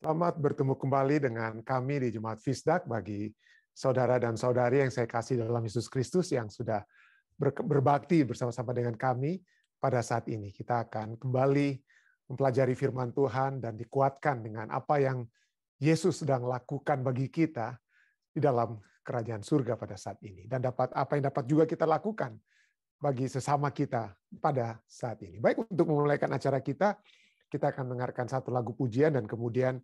Selamat bertemu kembali dengan kami di Jemaat Fisdak. Bagi saudara dan saudari yang saya kasih dalam Yesus Kristus yang sudah berbakti bersama-sama dengan kami pada saat ini. Kita akan kembali mempelajari firman Tuhan dan dikuatkan dengan apa yang Yesus sedang lakukan bagi kita di dalam kerajaan surga pada saat ini. Dan apa yang dapat juga kita lakukan bagi sesama kita pada saat ini. Baik, untuk memulaikan acara kita akan mendengarkan satu lagu pujian dan kemudian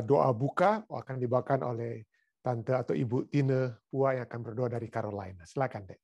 doa buka akan dibawakan oleh Tante atau Ibu Tine Pua yang akan berdoa dari Carolina. Silakan, Dek.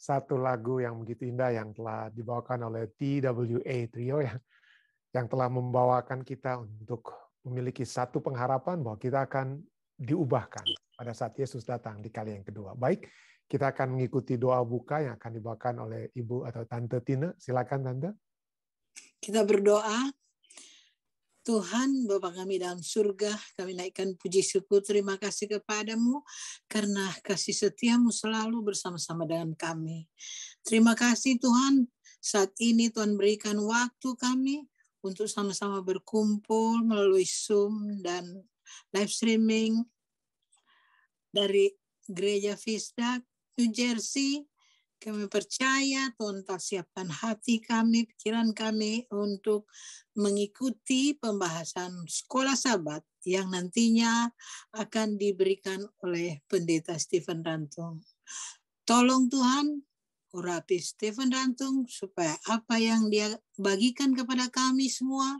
Satu lagu yang begitu indah yang telah dibawakan oleh TWA Trio yang telah membawakan kita untuk memiliki satu pengharapan bahwa kita akan diubahkan pada saat Yesus datang di kali yang kedua. Baik, Kita akan mengikuti doa buka yang akan dibawakan oleh Ibu atau Tante Tina. Silakan Tante. Kita berdoa. Tuhan, Bapa kami dalam surga, kami naikkan puji syukur, terima kasih kepadamu, karena kasih setiamu selalu bersama-sama dengan kami. Terima kasih Tuhan, saat ini Tuhan berikan waktu kami untuk sama-sama berkumpul melalui Zoom dan live streaming dari Gereja Fisdak, New Jersey. Kami percaya Tuhan telah siapkan hati kami, pikiran kami untuk mengikuti pembahasan sekolah Sabat yang nantinya akan diberikan oleh Pendeta Stephen Rantung. Tolong Tuhan, urapi Stephen Rantung supaya apa yang dia bagikan kepada kami semua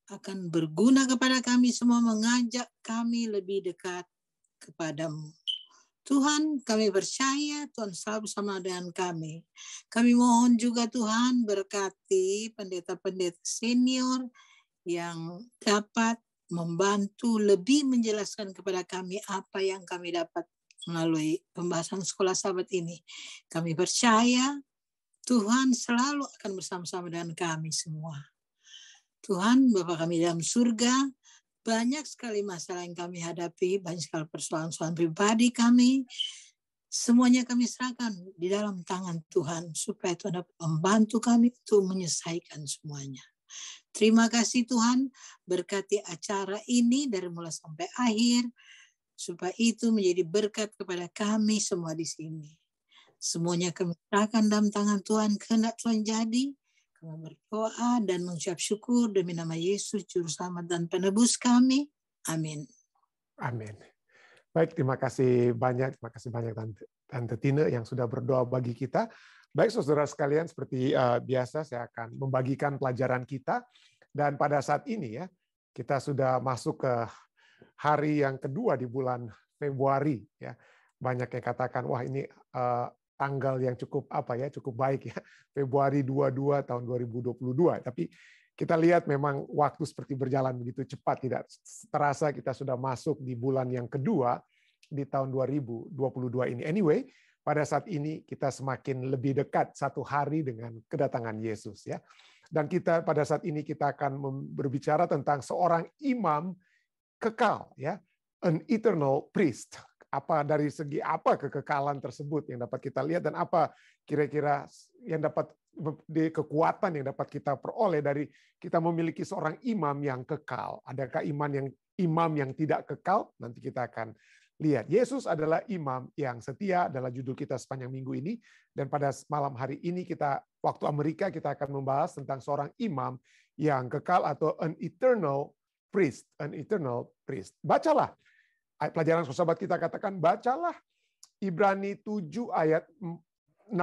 akan berguna kepada kami semua, mengajak kami lebih dekat kepadamu. Tuhan, kami percaya Tuhan selalu bersama dengan kami. Kami mohon juga Tuhan berkati pendeta-pendeta senior yang dapat membantu lebih menjelaskan kepada kami apa yang kami dapat melalui pembahasan sekolah Sabat ini. Kami percaya Tuhan selalu akan bersama-sama dengan kami semua. Tuhan, Bapa kami dalam surga, banyak sekali masalah yang kami hadapi, banyak sekali persoalan-persoalan pribadi kami. Semuanya kami serahkan di dalam tangan Tuhan, supaya Tuhan dapat membantu kami untuk menyelesaikan semuanya. Terima kasih Tuhan, berkati acara ini dari mulai sampai akhir, supaya itu menjadi berkat kepada kami semua di sini. Semuanya kami serahkan dalam tangan Tuhan, kehendak Tuhan jadi. Kami berdoa dan mengucap syukur demi nama Yesus, Juru Selamat dan Penebus kami. Amin. Amin. Baik, terima kasih banyak Tante Tina yang sudah berdoa bagi kita. Baik, saudara sekalian, seperti biasa saya akan membagikan pelajaran kita. Dan pada saat ini ya, kita sudah masuk ke hari yang kedua di bulan Februari. Ya, banyak yang katakan, wah ini tanggal yang cukup cukup baik ya, Februari 22 tahun 2022. Tapi kita lihat memang waktu seperti berjalan begitu cepat, tidak terasa kita sudah masuk di bulan yang kedua di tahun 2022 ini. Anyway, pada saat ini kita semakin lebih dekat satu hari dengan kedatangan Yesus ya. Dan kita pada saat ini kita akan berbicara tentang seorang imam kekal ya, an eternal priest. Apa dari segi apa kekekalan tersebut yang dapat kita lihat, dan apa kira-kira yang dapat di kekuatan yang dapat kita peroleh dari kita memiliki seorang imam yang kekal. Adakah imam yang tidak kekal? Nanti kita akan lihat. Yesus adalah imam yang setia, adalah judul kita sepanjang minggu ini. Dan pada malam hari ini kita waktu Amerika kita akan membahas tentang seorang imam yang kekal atau an eternal priest, an eternal priest. Bacalah pelajaran sahabat kita katakan, bacalah Ibrani 7 ayat 16,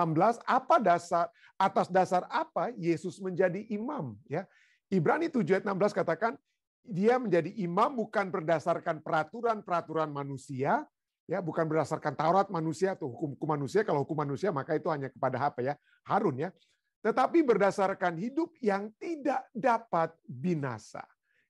atas dasar apa Yesus menjadi imam ya. Ibrani 7 ayat 16 katakan dia menjadi imam bukan berdasarkan peraturan manusia ya, bukan berdasarkan Taurat manusia atau hukum manusia. Kalau hukum manusia maka itu hanya kepada Harun ya. Tetapi berdasarkan hidup yang tidak dapat binasa.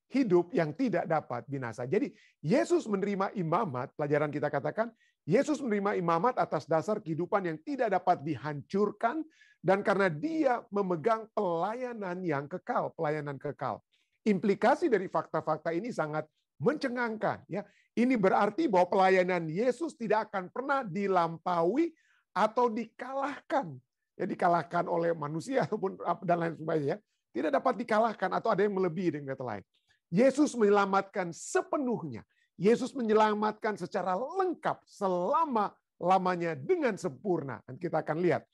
Hidup yang tidak dapat binasa. Jadi Yesus menerima imamat, pelajaran kita katakan, Yesus menerima imamat atas dasar kehidupan yang tidak dapat dihancurkan, dan karena dia memegang pelayanan yang kekal, pelayanan kekal. Implikasi dari fakta-fakta ini sangat mencengangkan. Ya, ini berarti bahwa pelayanan Yesus tidak akan pernah dilampaui atau dikalahkan. Ya, dikalahkan oleh manusia ataupun dan lain sebagainya. Tidak dapat dikalahkan atau ada yang melebihi dengan kata lain. Yesus menyelamatkan sepenuhnya. Yesus menyelamatkan secara lengkap selama-lamanya dengan sempurna. Dan kita akan lihat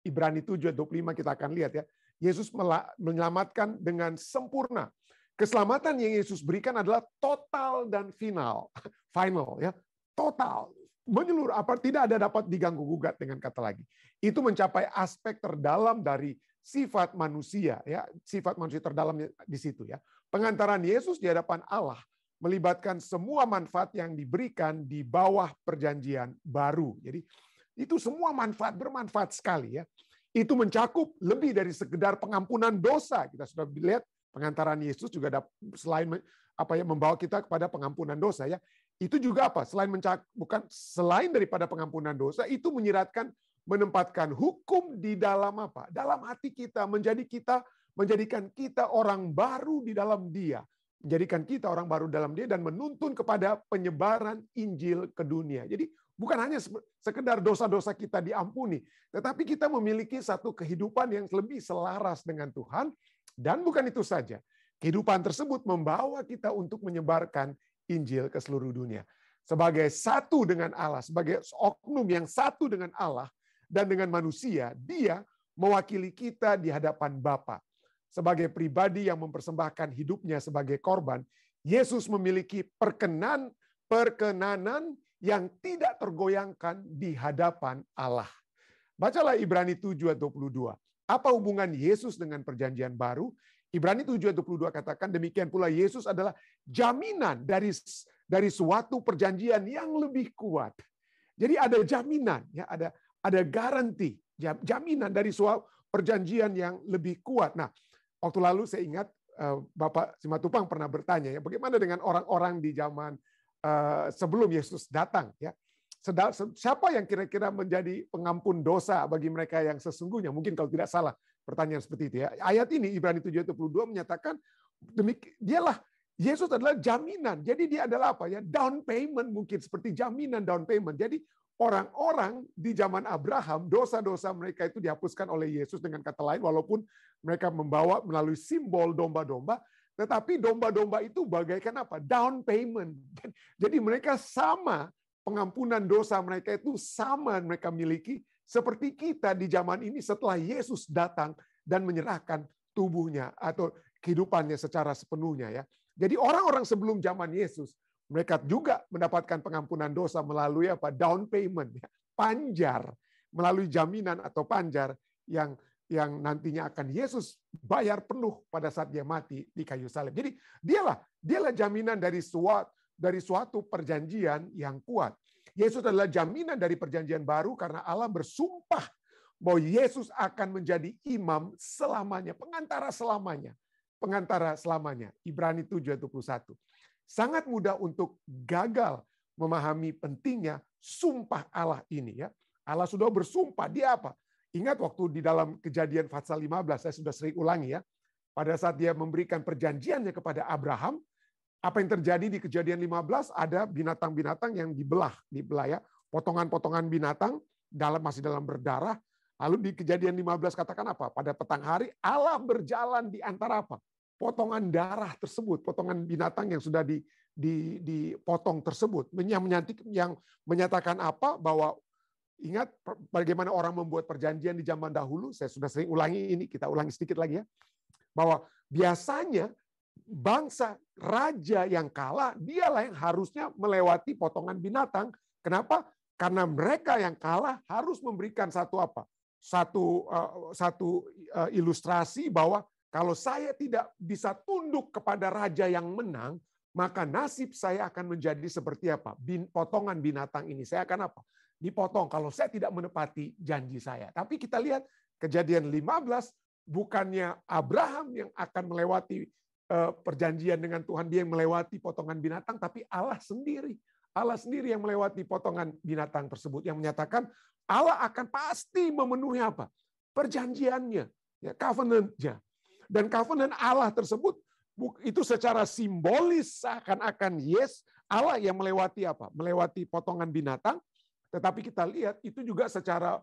Ibrani 7:25 kita akan lihat ya. Yesus menyelamatkan dengan sempurna. Keselamatan yang Yesus berikan adalah total dan final. Final ya. Total. Menyeluruh, tidak ada dapat diganggu gugat dengan kata lagi. Itu mencapai aspek terdalam dari sifat manusia ya, sifat manusia terdalam di situ ya. Pengantaran Yesus di hadapan Allah melibatkan semua manfaat yang diberikan di bawah perjanjian baru. Jadi itu semua bermanfaat sekali ya. Itu mencakup lebih dari sekedar pengampunan dosa. Kita sudah lihat pengantaran Yesus juga selain membawa kita kepada pengampunan dosa ya. itu juga apa? Selain daripada pengampunan dosa, itu menyiratkan menempatkan hukum di dalam apa? Dalam hati kita, menjadikan kita orang baru di dalam Dia. Menjadikan kita orang baru dalam Dia dan menuntun kepada penyebaran Injil ke dunia. Jadi bukan hanya sekedar dosa-dosa kita diampuni, tetapi kita memiliki satu kehidupan yang lebih selaras dengan Tuhan. Dan bukan itu saja. Kehidupan tersebut membawa kita untuk menyebarkan Injil ke seluruh dunia. Sebagai satu dengan Allah, sebagai oknum yang satu dengan Allah dan dengan manusia, Dia mewakili kita di hadapan Bapa. Sebagai pribadi yang mempersembahkan hidupnya sebagai korban, Yesus memiliki perkenanan yang tidak tergoyangkan di hadapan Allah. Bacalah Ibrani 7:22. Apa hubungan Yesus dengan perjanjian baru? Ibrani 7:22 katakan, demikian pula Yesus adalah jaminan dari suatu perjanjian yang lebih kuat. Jadi ada jaminan, ya, ada garansi, jaminan dari suatu perjanjian yang lebih kuat. Nah, waktu lalu saya ingat Bapak Simatupang pernah bertanya, ya, bagaimana dengan orang-orang di zaman sebelum Yesus datang, ya. Siapa yang kira-kira menjadi pengampun dosa bagi mereka yang sesungguhnya? Mungkin kalau tidak salah pertanyaan seperti itu, ya. Ayat ini Ibrani 7:22 menyatakan Yesus adalah jaminan. Jadi dia adalah apa, ya? Down payment, mungkin seperti jaminan down payment. Jadi orang-orang di zaman Abraham, dosa-dosa mereka itu dihapuskan oleh Yesus, dengan kata lain, walaupun mereka membawa melalui simbol domba-domba, tetapi domba-domba itu bagaikan apa? Down payment. Jadi mereka sama, pengampunan dosa mereka itu sama mereka miliki seperti kita di zaman ini setelah Yesus datang dan menyerahkan tubuhnya atau kehidupannya secara sepenuhnya, ya. Jadi orang-orang sebelum zaman Yesus, mereka juga mendapatkan pengampunan dosa melalui apa? Down payment, ya. Panjar, melalui jaminan atau panjar yang nantinya akan Yesus bayar penuh pada saat dia mati di kayu salib. Jadi dialah jaminan dari suatu perjanjian yang kuat. Yesus adalah jaminan dari perjanjian baru karena Allah bersumpah bahwa Yesus akan menjadi imam selamanya, pengantara selamanya. Ibrani 7:21. Sangat mudah untuk gagal memahami pentingnya sumpah Allah ini, ya. Allah sudah bersumpah, dia apa? Ingat waktu di dalam Kejadian pasal 15, saya sudah sering ulangi, ya. Pada saat dia memberikan perjanjiannya kepada Abraham, apa yang terjadi di Kejadian 15? Ada binatang-binatang yang dibelah, ya. Potongan-potongan binatang masih dalam berdarah. Lalu di Kejadian 15 katakan apa? Pada petang hari Allah berjalan di antara apa? Potongan darah tersebut, potongan binatang yang sudah dipotong tersebut. Yang menyatakan apa? Bahwa ingat bagaimana orang membuat perjanjian di zaman dahulu, saya sudah sering ulangi ini, kita ulangi sedikit lagi, ya. Bahwa biasanya bangsa raja yang kalah, dialah yang harusnya melewati potongan binatang. Kenapa? Karena mereka yang kalah harus memberikan satu ilustrasi bahwa kalau saya tidak bisa tunduk kepada raja yang menang, maka nasib saya akan menjadi seperti apa? Potongan binatang ini. Saya akan apa? Dipotong kalau saya tidak menepati janji saya. Tapi kita lihat Kejadian 15, bukannya Abraham yang akan melewati perjanjian dengan Tuhan, dia yang melewati potongan binatang, tapi Allah sendiri yang melewati potongan binatang tersebut, yang menyatakan Allah akan pasti memenuhi apa? Perjanjiannya, ya, covenant-nya. Dan covenant Allah tersebut itu secara simbolis seakan-akan Allah yang melewati apa? Melewati potongan binatang, tetapi kita lihat itu juga secara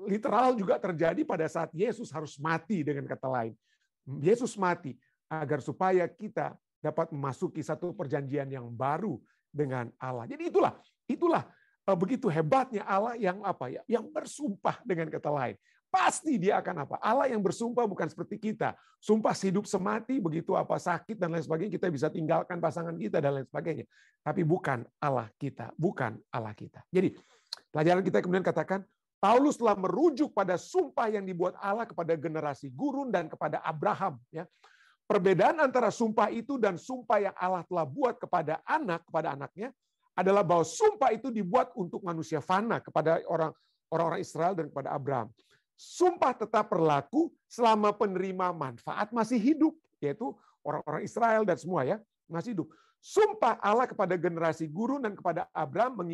literal juga terjadi pada saat Yesus harus mati, dengan kata lain. Yesus mati agar supaya kita dapat memasuki satu perjanjian yang baru dengan Allah. Jadi itulah begitu hebatnya Allah yang bersumpah, dengan kata lain. Pasti dia akan apa? Allah yang bersumpah bukan seperti kita. Sumpah hidup semati, begitu apa sakit dan lain sebagainya, kita bisa tinggalkan pasangan kita dan lain sebagainya. Tapi bukan Allah kita. Jadi pelajaran kita kemudian katakan, Paulus telah merujuk pada sumpah yang dibuat Allah kepada generasi gurun dan kepada Abraham. Ya. Perbedaan antara sumpah itu dan sumpah yang Allah telah buat kepada anaknya adalah bahwa sumpah itu dibuat untuk manusia fana, kepada orang-orang Israel dan kepada Abraham. Sumpah tetap berlaku selama penerima manfaat masih hidup, yaitu orang-orang Israel dan semua, ya, masih hidup. Sumpah Allah kepada generasi gurun dan kepada Abraham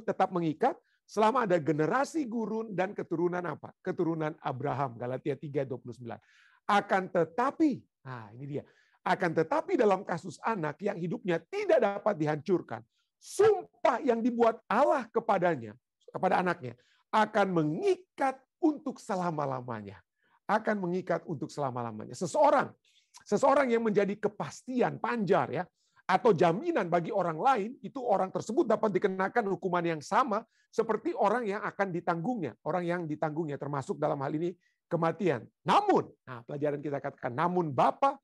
tetap mengikat selama ada generasi gurun dan keturunan apa? Keturunan Abraham. Galatia 3:29. Akan tetapi, nah ini dia. Akan tetapi dalam kasus anak yang hidupnya tidak dapat dihancurkan, sumpah yang dibuat Allah kepadanya, kepada anaknya, akan mengikat untuk selama-lamanya. Akan mengikat untuk selama-lamanya. Seseorang yang menjadi kepastian panjar ya, atau jaminan bagi orang lain, itu orang tersebut dapat dikenakan hukuman yang sama seperti orang yang akan ditanggungnya. Orang yang ditanggungnya termasuk dalam hal ini kematian. Namun, nah pelajaran kita katakan, namun Bapa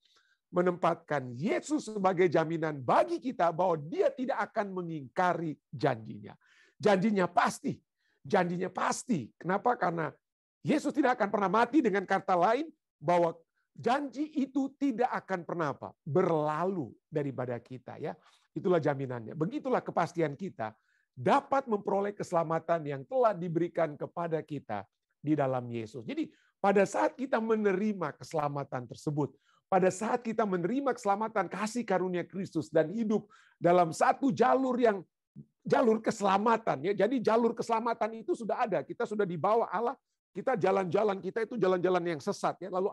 menempatkan Yesus sebagai jaminan bagi kita bahwa dia tidak akan mengingkari janjinya. Janjinya pasti. Janjinya pasti. Kenapa? Karena Yesus tidak akan pernah mati, dengan kata lain bahwa janji itu tidak akan pernah berlalu daripada kita ya. Itulah jaminannya. Begitulah kepastian kita dapat memperoleh keselamatan yang telah diberikan kepada kita di dalam Yesus. Jadi pada saat kita menerima keselamatan tersebut, pada saat kita menerima keselamatan kasih karunia Kristus dan hidup dalam satu jalur keselamatan ya. Jadi jalur keselamatan itu sudah ada. Kita sudah dibawa Allah. Kita jalan-jalan kita itu jalan-jalan yang sesat ya. Lalu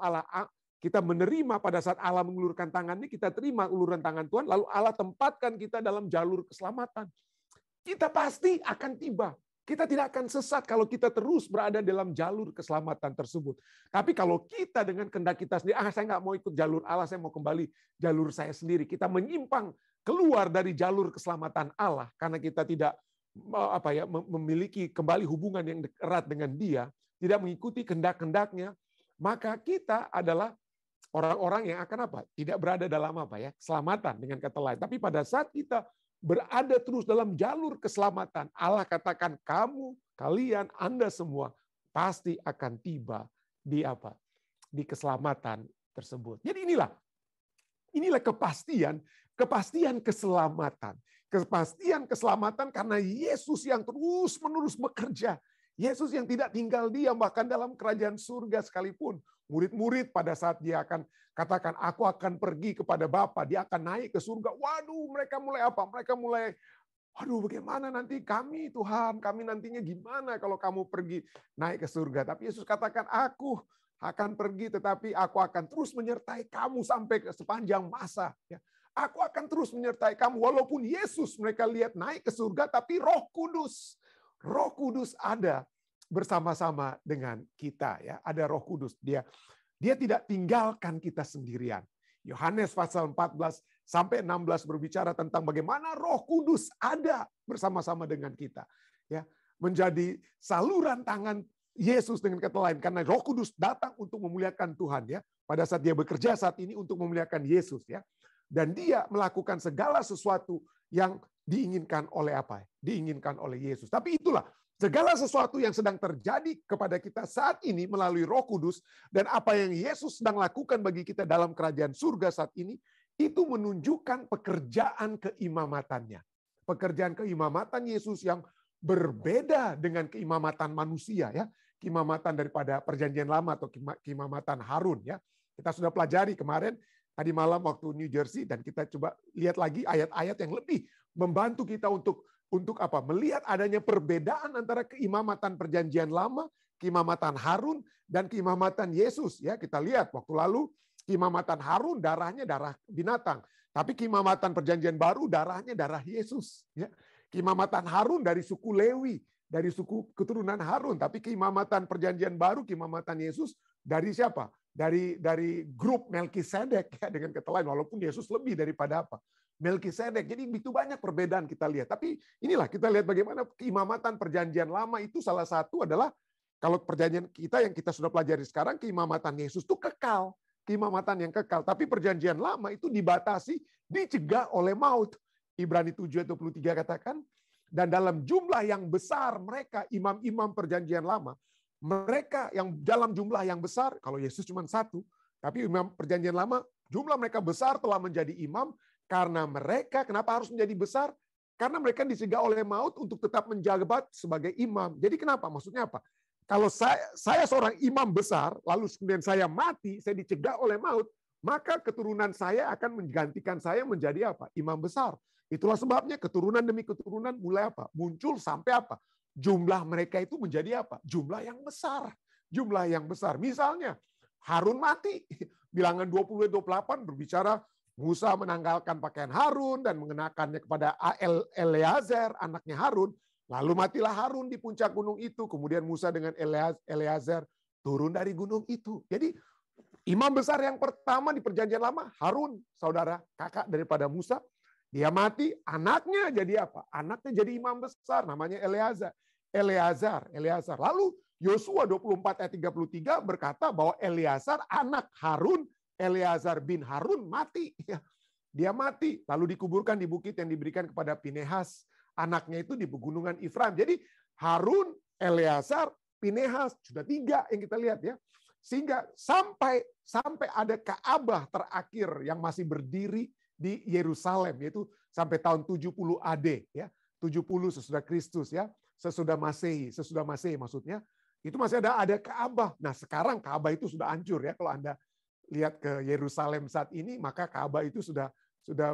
kita menerima pada saat Allah mengulurkan tangannya, kita terima uluran tangan Tuhan, lalu Allah tempatkan kita dalam jalur keselamatan. Kita pasti akan tiba. Kita tidak akan sesat kalau kita terus berada dalam jalur keselamatan tersebut. Tapi kalau kita dengan kehendak kita sendiri, saya nggak mau ikut jalur Allah, saya mau kembali jalur saya sendiri. Kita menyimpang keluar dari jalur keselamatan Allah karena kita tidak memiliki kembali hubungan yang erat dengan Dia, tidak mengikuti kehendak-kehendaknya, maka kita adalah orang-orang yang akan tidak berada dalam keselamatan dengan kata lain. Tapi pada saat kita berada terus dalam jalur keselamatan, Allah katakan kalian, Anda semua pasti akan tiba di keselamatan tersebut. Jadi inilah kepastian keselamatan. Kepastian keselamatan karena Yesus yang terus-menerus bekerja. Yesus yang tidak tinggal diam bahkan dalam kerajaan surga sekalipun. Murid-murid pada saat dia akan katakan, aku akan pergi kepada Bapa, dia akan naik ke surga. Waduh, mereka mulai apa? Mereka mulai, waduh bagaimana nanti kami Tuhan, kami nantinya gimana kalau kamu pergi naik ke surga. Tapi Yesus katakan, aku akan pergi tetapi aku akan terus menyertai kamu sampai sepanjang masa. Aku akan terus menyertai kamu. Walaupun Yesus mereka lihat naik ke surga, tapi Roh Kudus ada bersama-sama dengan kita ya. Ada Roh Kudus. Dia tidak tinggalkan kita sendirian. Yohanes pasal 14 sampai 16 berbicara tentang bagaimana Roh Kudus ada bersama-sama dengan kita. Ya, menjadi saluran tangan Yesus dengan kata lain, karena Roh Kudus datang untuk memuliakan Tuhan ya. Pada saat dia bekerja saat ini untuk memuliakan Yesus ya. Dan dia melakukan segala sesuatu yang diinginkan oleh Diinginkan oleh Yesus. Tapi itulah segala sesuatu yang sedang terjadi kepada kita saat ini melalui Roh Kudus dan apa yang Yesus sedang lakukan bagi kita dalam kerajaan surga saat ini, itu menunjukkan pekerjaan keimamatannya. Pekerjaan keimamatan Yesus yang berbeda dengan keimamatan manusia ya. Keimamatan daripada perjanjian lama atau keimamatan Harun ya. Kita sudah pelajari kemarin tadi malam waktu New Jersey, dan kita coba lihat lagi ayat-ayat yang lebih membantu kita untuk melihat adanya perbedaan antara keimamatan perjanjian lama, keimamatan Harun, dan keimamatan Yesus. Ya, kita lihat waktu lalu keimamatan Harun darahnya darah binatang, tapi keimamatan perjanjian baru darahnya darah Yesus. Ya, keimamatan Harun dari suku Lewi, dari suku keturunan Harun, tapi keimamatan perjanjian baru, keimamatan Yesus dari siapa? Dari grup Melkisedek ya, dengan kata lain, walaupun Yesus lebih daripada Melkisedek. Jadi begitu banyak perbedaan kita lihat. Tapi inilah kita lihat bagaimana keimamatan perjanjian lama itu salah satu adalah kalau perjanjian kita yang kita sudah pelajari sekarang, keimamatan Yesus itu kekal, keimamatan yang kekal. Tapi perjanjian lama itu dibatasi, dicegah oleh maut. Ibrani 7:23 katakan, dan dalam jumlah yang besar mereka imam-imam perjanjian lama, mereka yang dalam jumlah yang besar, kalau Yesus cuma satu, tapi imam perjanjian lama, jumlah mereka besar telah menjadi imam, karena mereka, kenapa harus menjadi besar? Karena mereka dicegah oleh maut untuk tetap menjabat sebagai imam. Jadi kenapa? Maksudnya apa? Kalau saya seorang imam besar, lalu kemudian saya mati, saya dicegah oleh maut, maka keturunan saya akan menggantikan saya menjadi apa? Imam besar. Itulah sebabnya keturunan demi keturunan mulai apa? Muncul sampai apa? Jumlah mereka itu menjadi apa? Jumlah yang besar. Jumlah yang besar. Misalnya Harun mati. Bilangan 20-28 berbicara Musa menanggalkan pakaian Harun dan mengenakannya kepada Eleazar, anaknya Harun. Lalu matilah Harun di puncak gunung itu. Kemudian Musa dengan Eleazar turun dari gunung itu. Jadi imam besar yang pertama di perjanjian lama, Harun, saudara, kakak daripada Musa. Dia mati, anaknya jadi apa? Anaknya jadi imam besar, namanya Eleazar. Lalu Yosua 24 ayat 33 berkata bahwa Eleazar anak Harun, Eleazar bin Harun mati. Dia mati, lalu dikuburkan di bukit yang diberikan kepada Pinehas. Anaknya itu di pegunungan Efraim. Jadi Harun, Eleazar, Pinehas, sudah 3 yang kita lihat ya. Sehingga sampai ada Ka'bah terakhir yang masih berdiri di Yerusalem, yaitu sampai tahun 70 AD ya. 70 sesudah Kristus ya. Sesudah Masehi maksudnya. Itu masih ada Ka'bah. Nah, sekarang Ka'bah itu sudah hancur ya. Kalau Anda lihat ke Yerusalem saat ini, maka Ka'bah itu sudah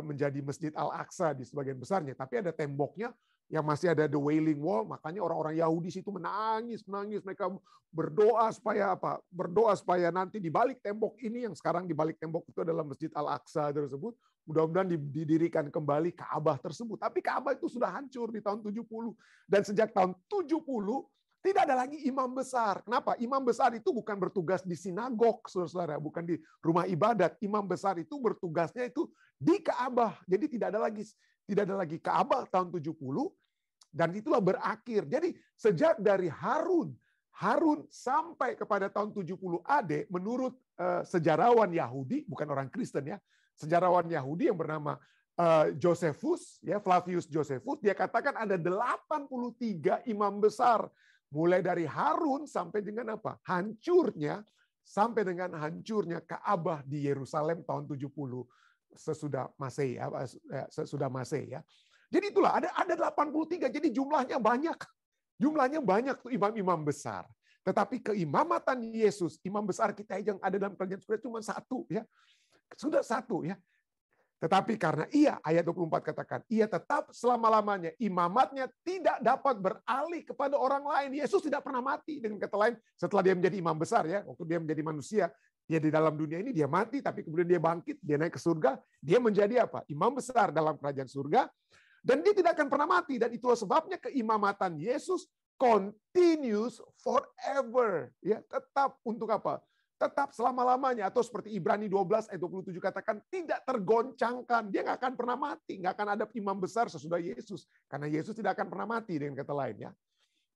menjadi Masjid Al-Aqsa di sebagian besarnya. Tapi ada temboknya yang masih ada the Wailing Wall, makanya orang-orang Yahudi situ menangis. Mereka berdoa supaya apa? Berdoa supaya nanti di balik tembok ini, yang sekarang di balik tembok itu adalah Masjid Al-Aqsa tersebut, mudah-mudahan didirikan kembali Ka'bah tersebut. Tapi Ka'bah itu sudah hancur di tahun 70. Dan sejak tahun 70, tidak ada lagi imam besar. Kenapa? Imam besar itu bukan bertugas di sinagog, saudara-saudara, bukan di rumah ibadat. Imam besar itu bertugasnya itu di Ka'bah. Jadi tidak ada lagi Ka'bah tahun 70, dan itulah berakhir. Jadi sejak dari Harun sampai kepada tahun 70 AD, menurut sejarawan Yahudi, bukan orang Kristen ya, sejarawan Yahudi yang bernama Josephus, ya Flavius Josephus, dia katakan ada 83 imam besar. Mulai dari Harun sampai dengan apa? Hancurnya Ka'bah di Yerusalem tahun 70 sesudah Masehi ya. Jadi itulah ada 83. Jadi jumlahnya banyak. Jumlahnya banyak tuh imam-imam besar. Tetapi keimamatan Yesus, imam besar kita yang ada dalam perjanjian sudah cuma 1 ya. Sudah 1 ya. Tetapi karena ayat 24 katakan, ia tetap selama-lamanya, imamatnya tidak dapat beralih kepada orang lain. Yesus tidak pernah mati. Dengan kata lain, setelah dia menjadi imam besar ya, waktu dia menjadi manusia, dia di dalam dunia ini dia mati, tapi kemudian dia bangkit, dia naik ke surga, dia menjadi apa? Imam besar dalam kerajaan surga, dan dia tidak akan pernah mati. Dan itulah sebabnya keimamatan Yesus continues forever. Ya, tetap untuk apa? Tetap selama-lamanya. Atau seperti Ibrani 12 ayat 27 katakan, tidak tergoncangkan. Dia nggak akan pernah mati. Nggak akan ada imam besar sesudah Yesus. Karena Yesus tidak akan pernah mati dengan kata lain. Ya.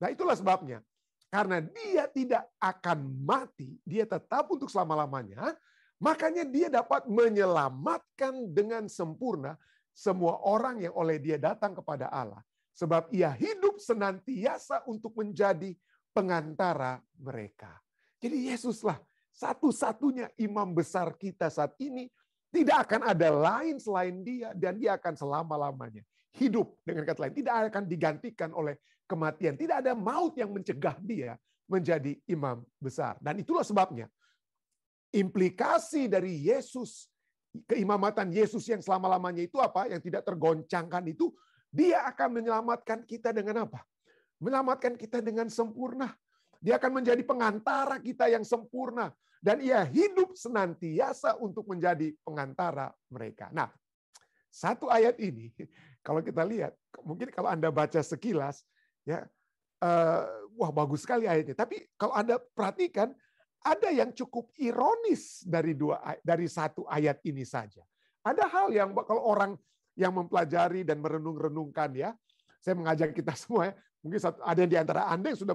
Nah itulah sebabnya. Karena dia tidak akan mati, dia tetap untuk selama-lamanya, makanya dia dapat menyelamatkan dengan sempurna semua orang yang oleh dia datang kepada Allah. Sebab ia hidup senantiasa untuk menjadi pengantara mereka. Jadi Yesuslah satu-satunya imam besar kita saat ini, tidak akan ada lain selain dia, dan dia akan selama-lamanya hidup. Dengan kata lain, tidak akan digantikan oleh kematian. Tidak ada maut yang mencegah dia menjadi imam besar. Dan itulah sebabnya implikasi dari Yesus, keimamatan Yesus yang selama-lamanya itu apa? Yang tidak tergoncangkan itu, dia akan menyelamatkan kita dengan apa? Menyelamatkan kita dengan sempurna. Dia akan menjadi pengantara kita yang sempurna. Dan ia hidup senantiasa untuk menjadi pengantara mereka. Nah, satu ayat ini, kalau kita lihat, mungkin kalau Anda baca sekilas, ya, wah bagus sekali ayatnya. Tapi kalau Anda perhatikan, ada yang cukup ironis dari satu ayat ini saja. Ada hal yang kalau orang yang mempelajari dan merenung-renungkan ya, saya mengajak kita semua ya, mungkin ada di antara Anda yang sudah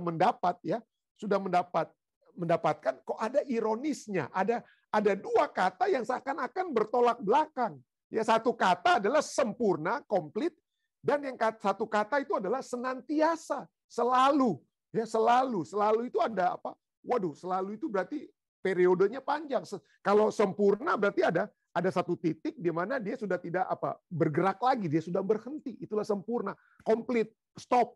mendapatkan kok ada ironisnya, ada 2 kata yang seakan-akan bertolak belakang. Ya, satu kata adalah sempurna, komplit, dan yang satu kata itu adalah senantiasa, selalu. Ya, selalu itu ada apa? Waduh, selalu itu berarti periodenya panjang. Kalau sempurna berarti ada satu titik di mana dia sudah tidak bergerak lagi, dia sudah berhenti. Itulah sempurna, komplit, stop,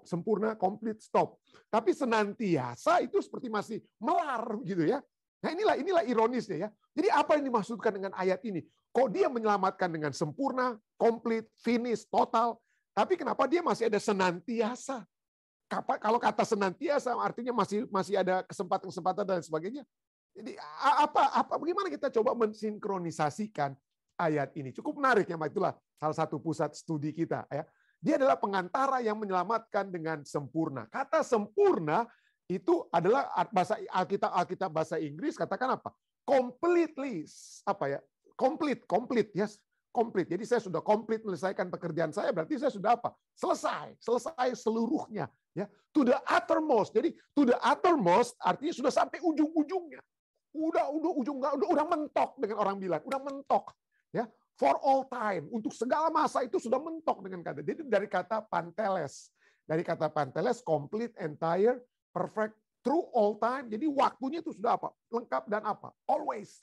sempurna, komplit, stop. Tapi senantiasa itu seperti masih melar gitu ya. Nah inilah ironisnya ya. Jadi apa yang dimaksudkan dengan ayat ini? Kok dia menyelamatkan dengan sempurna, komplit, finish, total. Tapi kenapa dia masih ada senantiasa? Kalau kata senantiasa artinya masih ada kesempatan-kesempatan dan sebagainya. Jadi bagaimana kita coba mensinkronisasikan ayat ini? Cukup menarik ya, itulah salah satu pusat studi kita ya. Dia adalah pengantara yang menyelamatkan dengan sempurna. Kata sempurna itu adalah bahasa Alkitab bahasa Inggris katakan apa? Completely apa ya? Complete, yes. Complete. Jadi saya sudah komplit menyelesaikan pekerjaan saya, berarti saya sudah apa? Selesai seluruhnya, ya. To the uttermost. Jadi to the uttermost artinya sudah sampai ujung-ujungnya. Udah mentok dengan orang bilang, udah mentok, ya. For all time, untuk segala masa itu sudah mentok dengan kata. Jadi dari kata panteles. Dari kata panteles, complete, entire, perfect, through all time. Jadi waktunya itu sudah apa? Lengkap dan apa? Always.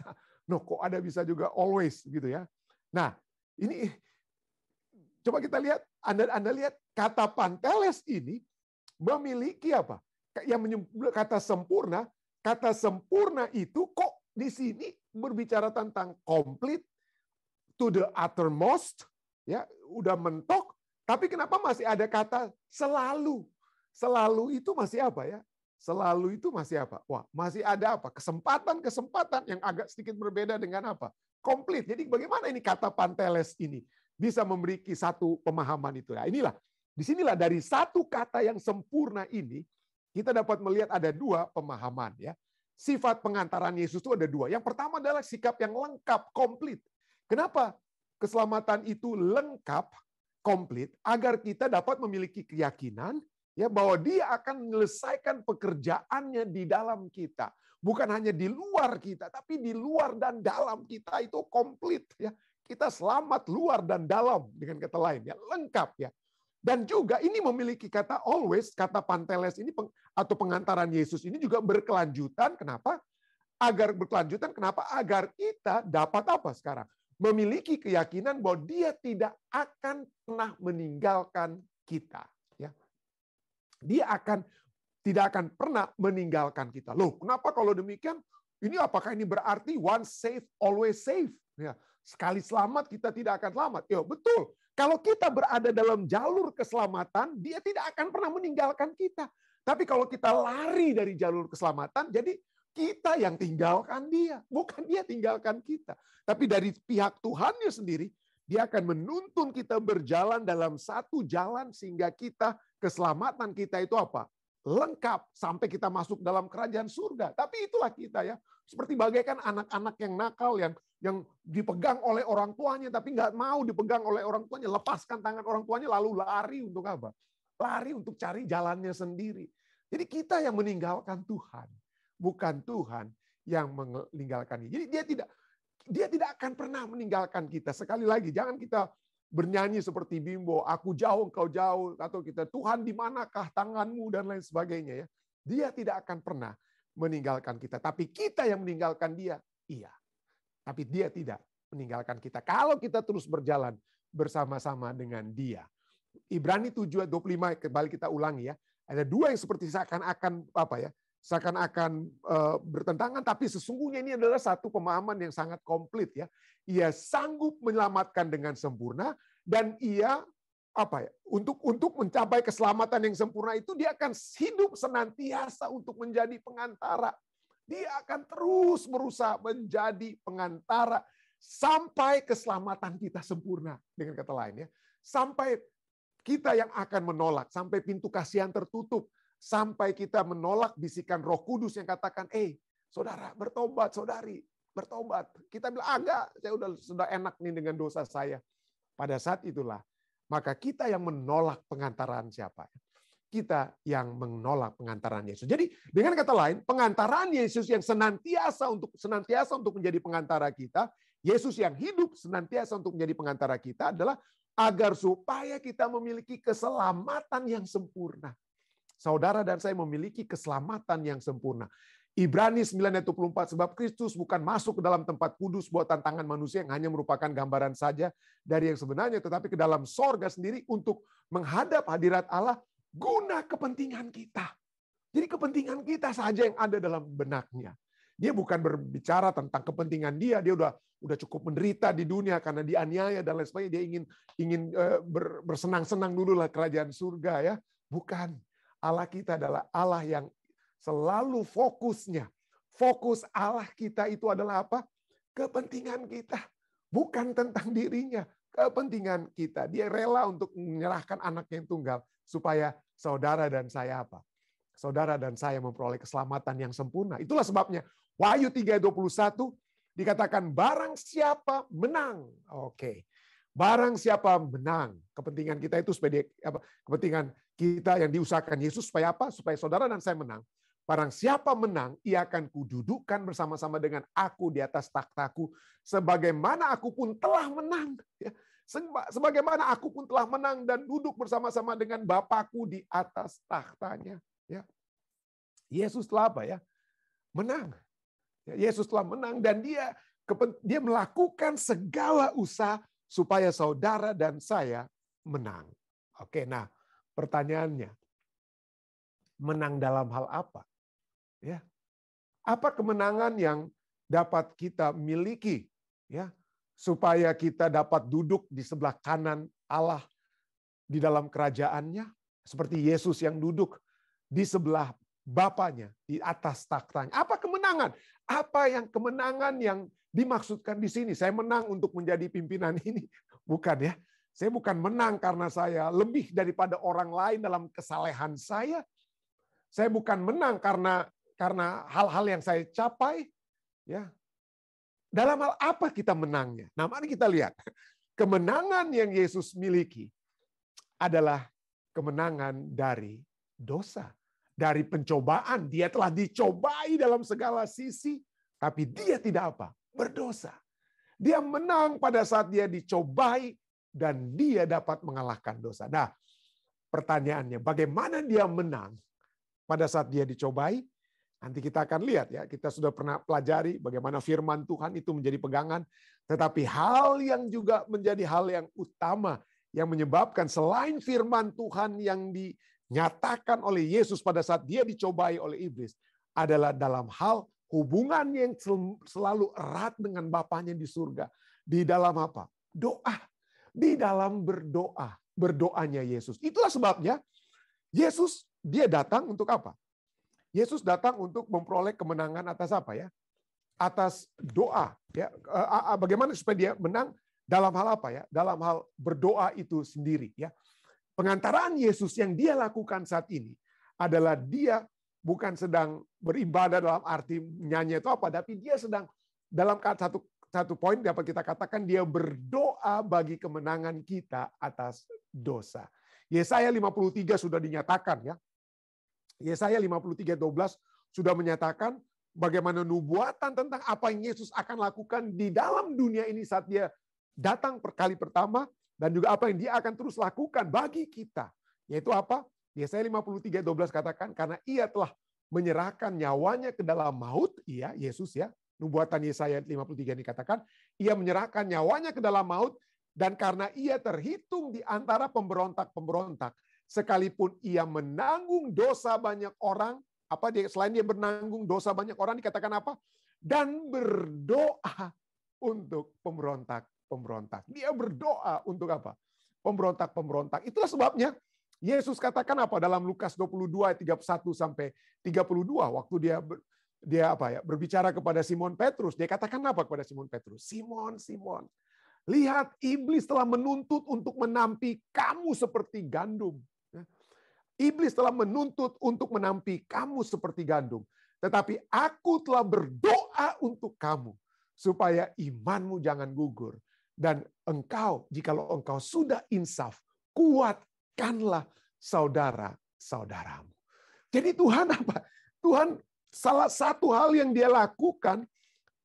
No, kok ada bisa juga always gitu ya. Nah, ini coba kita lihat, Anda lihat kata panteles ini memiliki apa? Yang kata sempurna itu kok di sini berbicara tentang complete, to the uttermost, ya, udah mentok, tapi kenapa masih ada kata selalu? Selalu itu masih apa ya? Selalu itu masih apa? Wah, masih ada apa? Kesempatan yang agak sedikit berbeda dengan apa? Komplit. Jadi bagaimana ini kata panteles ini bisa memiliki satu pemahaman itu? Nah, disinilah dari satu kata yang sempurna ini kita dapat melihat ada dua pemahaman ya. Sifat pengantaran Yesus itu ada dua. Yang pertama adalah sikap yang lengkap, komplit. Kenapa keselamatan itu lengkap, komplit? Agar kita dapat memiliki keyakinan ya bahwa dia akan menyelesaikan pekerjaannya di dalam kita. Bukan hanya di luar kita, tapi di luar dan dalam kita itu komplit ya. Kita selamat luar dan dalam dengan kata lain ya, lengkap ya. Dan juga ini memiliki kata always, kata panteles ini atau pengantaran Yesus ini juga berkelanjutan. Kenapa? Agar berkelanjutan, kenapa? Agar kita dapat apa sekarang? Memiliki keyakinan bahwa dia tidak akan pernah meninggalkan kita. Ya. Dia tidak akan pernah meninggalkan kita. Loh, kenapa kalau demikian? Ini apakah ini berarti once saved, always saved? Ya, sekali selamat, kita tidak akan selamat. Ya, betul. Kalau kita berada dalam jalur keselamatan, dia tidak akan pernah meninggalkan kita. Tapi kalau kita lari dari jalur keselamatan, jadi kita yang tinggalkan dia. Bukan dia tinggalkan kita. Tapi dari pihak Tuhannya sendiri, dia akan menuntun kita berjalan dalam satu jalan sehingga keselamatan kita itu apa? Lengkap sampai kita masuk dalam kerajaan surga. Tapi itulah kita ya. Seperti bagaikan anak-anak yang nakal yang dipegang oleh orang tuanya tapi nggak mau dipegang oleh orang tuanya, lepaskan tangan orang tuanya lalu lari untuk apa? Lari untuk cari jalannya sendiri. Jadi kita yang meninggalkan Tuhan, bukan Tuhan yang meninggalkan. Jadi dia tidak akan pernah meninggalkan kita. Sekali lagi, jangan kita bernyanyi seperti Bimbo, aku jauh, engkau jauh, atau kita, Tuhan di manakah tanganmu, dan lain sebagainya. Ya. Dia tidak akan pernah meninggalkan kita. Tapi kita yang meninggalkan dia, iya. Tapi dia tidak meninggalkan kita. Kalau kita terus berjalan bersama-sama dengan dia. Ibrani 7:25, kembali kita ulangi ya. Ada dua yang seperti seakan-akan bertentangan, tapi sesungguhnya ini adalah satu pemahaman yang sangat komplit ya. Ia sanggup menyelamatkan dengan sempurna dan ia untuk mencapai keselamatan yang sempurna itu dia akan hidup senantiasa untuk menjadi pengantara. Dia akan terus berusaha menjadi pengantara sampai keselamatan kita sempurna, dengan kata lain ya. Sampai kita yang akan menolak, sampai pintu kasihan tertutup. Sampai kita menolak bisikan Roh Kudus yang katakan, saudara, bertobat, saudari, bertobat. Kita bilang, agak, saya sudah enak nih dengan dosa saya. Pada saat itulah, maka kita yang menolak pengantaran siapa? Kita yang menolak pengantaran Yesus. Jadi dengan kata lain, pengantaran Yesus yang senantiasa untuk menjadi pengantara kita, Yesus yang hidup senantiasa untuk menjadi pengantara kita adalah agar supaya kita memiliki keselamatan yang sempurna. Saudara dan saya memiliki keselamatan yang sempurna. Ibrani 9:24, sebab Kristus bukan masuk ke dalam tempat kudus buatan tangan manusia yang hanya merupakan gambaran saja dari yang sebenarnya, tetapi ke dalam sorga sendiri untuk menghadap hadirat Allah guna kepentingan kita. Jadi kepentingan kita saja yang ada dalam benaknya. Dia bukan berbicara tentang kepentingan dia udah cukup menderita di dunia karena dianiaya dan lain sebagainya. Dia ingin bersenang-senang dulu lah kerajaan surga ya. Bukan. Allah kita adalah Allah yang selalu fokusnya. Fokus Allah kita itu adalah apa? Kepentingan kita. Bukan tentang dirinya. Kepentingan kita. Dia rela untuk menyerahkan anaknya yang tunggal supaya saudara dan saya apa? Saudara dan saya memperoleh keselamatan yang sempurna. Itulah sebabnya Wahyu 3:21 dikatakan barang siapa menang. Oke. Barang siapa menang. Kepentingan kita itu supaya kepentingan kita yang diusahakan Yesus supaya apa? Supaya saudara dan saya menang. Barang siapa menang, ia akan kududukkan bersama-sama dengan aku di atas takhtaku, sebagaimana aku pun telah menang. Sebagaimana aku pun telah menang dan duduk bersama-sama dengan Bapakku di atas takhtanya. Ya. Yesus telah apa ya? Menang. Yesus telah menang dan dia melakukan segala usaha supaya saudara dan saya menang. Oke, nah pertanyaannya, menang dalam hal apa? Ya. Apa kemenangan yang dapat kita miliki ya supaya kita dapat duduk di sebelah kanan Allah di dalam kerajaannya seperti Yesus yang duduk di sebelah Bapaknya di atas takhtanya. Apa kemenangan? Apa yang kemenangan yang dimaksudkan di sini? Saya menang untuk menjadi pimpinan ini. Bukan ya. Saya bukan menang karena saya lebih daripada orang lain dalam kesalehan saya. Saya bukan menang karena hal-hal yang saya capai. Ya. Dalam hal apa kita menangnya? Nah, mari kita lihat. Kemenangan yang Yesus miliki adalah kemenangan dari dosa. Dari pencobaan, dia telah dicobai dalam segala sisi, tapi dia tidak apa? Berdosa. Dia menang pada saat dia dicobai dan dia dapat mengalahkan dosa. Nah, pertanyaannya, bagaimana dia menang pada saat dia dicobai? Nanti kita akan lihat ya, kita sudah pernah pelajari bagaimana firman Tuhan itu menjadi pegangan, tetapi hal yang juga menjadi hal yang utama yang menyebabkan selain firman Tuhan yang dinyatakan oleh Yesus pada saat dia dicobai oleh iblis adalah dalam hal hubungan yang selalu erat dengan Bapaknya di surga. Di dalam apa? Doa. Di dalam berdoa. Berdoanya Yesus. Itulah sebabnya Yesus dia datang untuk apa? Yesus datang untuk memperoleh kemenangan atas apa ya? Atas doa. Ya. Bagaimana supaya dia menang dalam hal apa ya? Dalam hal berdoa itu sendiri. Ya. Pengantaraan Yesus yang dia lakukan saat ini adalah dia bukan sedang beribadah dalam arti nyanyi itu apa, tapi dia sedang dalam satu poin dapat kita katakan dia berdoa bagi kemenangan kita atas dosa. Yesaya 53 sudah dinyatakan ya. Yesaya 53:12 sudah menyatakan bagaimana nubuatan tentang apa yang Yesus akan lakukan di dalam dunia ini saat dia datang kali pertama dan juga apa yang dia akan terus lakukan bagi kita. Yaitu apa? Yesaya 53:12 katakan karena ia telah menyerahkan nyawanya ke dalam maut, iya Yesus ya. Nubuatan Yesaya 53 ini katakan ia menyerahkan nyawanya ke dalam maut dan karena ia terhitung di antara pemberontak-pemberontak. Sekalipun ia menanggung dosa banyak orang, selain dia menanggung dosa banyak orang dikatakan apa? Dan berdoa untuk pemberontak-pemberontak. Dia berdoa untuk apa? Pemberontak-pemberontak. Itulah sebabnya Yesus katakan apa dalam Lukas 22 ayat 31 sampai 32 waktu dia berbicara kepada Simon Petrus. Dia katakan apa kepada Simon Petrus? Simon, Simon, lihat iblis telah menuntut untuk menampi kamu seperti gandum. Iblis telah menuntut untuk menampi kamu seperti gandum. Tetapi aku telah berdoa untuk kamu. Supaya imanmu jangan gugur. Dan engkau, jikalau engkau sudah insaf, kuatkanlah saudara-saudaramu. Jadi Tuhan apa? Tuhan salah satu hal yang dia lakukan,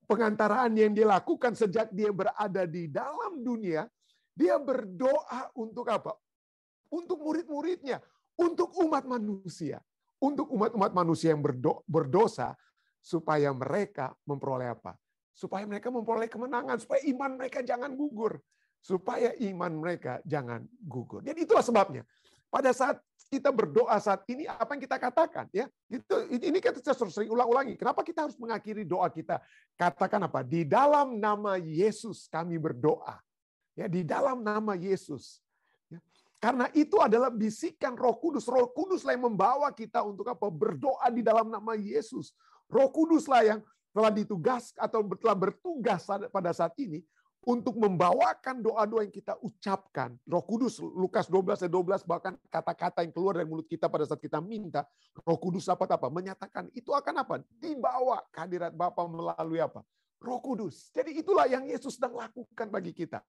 pengantaraan yang dia lakukan sejak dia berada di dalam dunia, dia berdoa untuk apa? Untuk murid-muridnya. Untuk umat manusia. Untuk umat-umat manusia yang berdosa, supaya mereka memperoleh apa? Supaya mereka memperoleh kemenangan. Supaya iman mereka jangan gugur. Supaya iman mereka jangan gugur. Jadi itulah sebabnya. Pada saat kita berdoa saat ini, apa yang kita katakan, ya? Ini kita sering ulang-ulangi. Kenapa kita harus mengakhiri doa kita? Katakan apa? Di dalam nama Yesus kami berdoa. Ya, di dalam nama Yesus. Ya. Karena itu adalah bisikan Roh Kudus. Roh Kuduslah yang membawa kita untuk apa? Berdoa di dalam nama Yesus. Roh Kuduslah yang telah ditugas atau telah bertugas pada saat ini untuk membawakan doa-doa yang kita ucapkan. Roh Kudus, Lukas 12 ayat 12, bahkan kata-kata yang keluar dari mulut kita pada saat kita minta, Roh Kudus dapat apa? Menyatakan itu akan apa? Dibawa kehadirat Bapa melalui apa? Roh Kudus. Jadi itulah yang Yesus sedang lakukan bagi kita.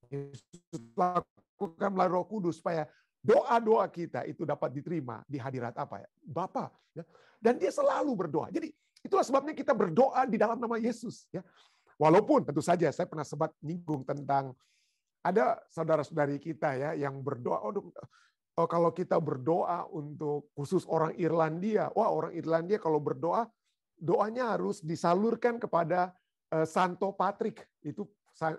Yesus lakukan melalui Roh Kudus supaya doa-doa kita itu dapat diterima di hadirat apa ya? Bapa. Ya. Dan dia selalu berdoa. Jadi itulah sebabnya kita berdoa di dalam nama Yesus. Ya. Walaupun tentu saja saya pernah sempat nyinggung tentang ada saudara-saudari kita ya yang berdoa, kalau kita berdoa untuk khusus orang Irlandia, orang Irlandia kalau berdoa, doanya harus disalurkan kepada Santo Patrick, itu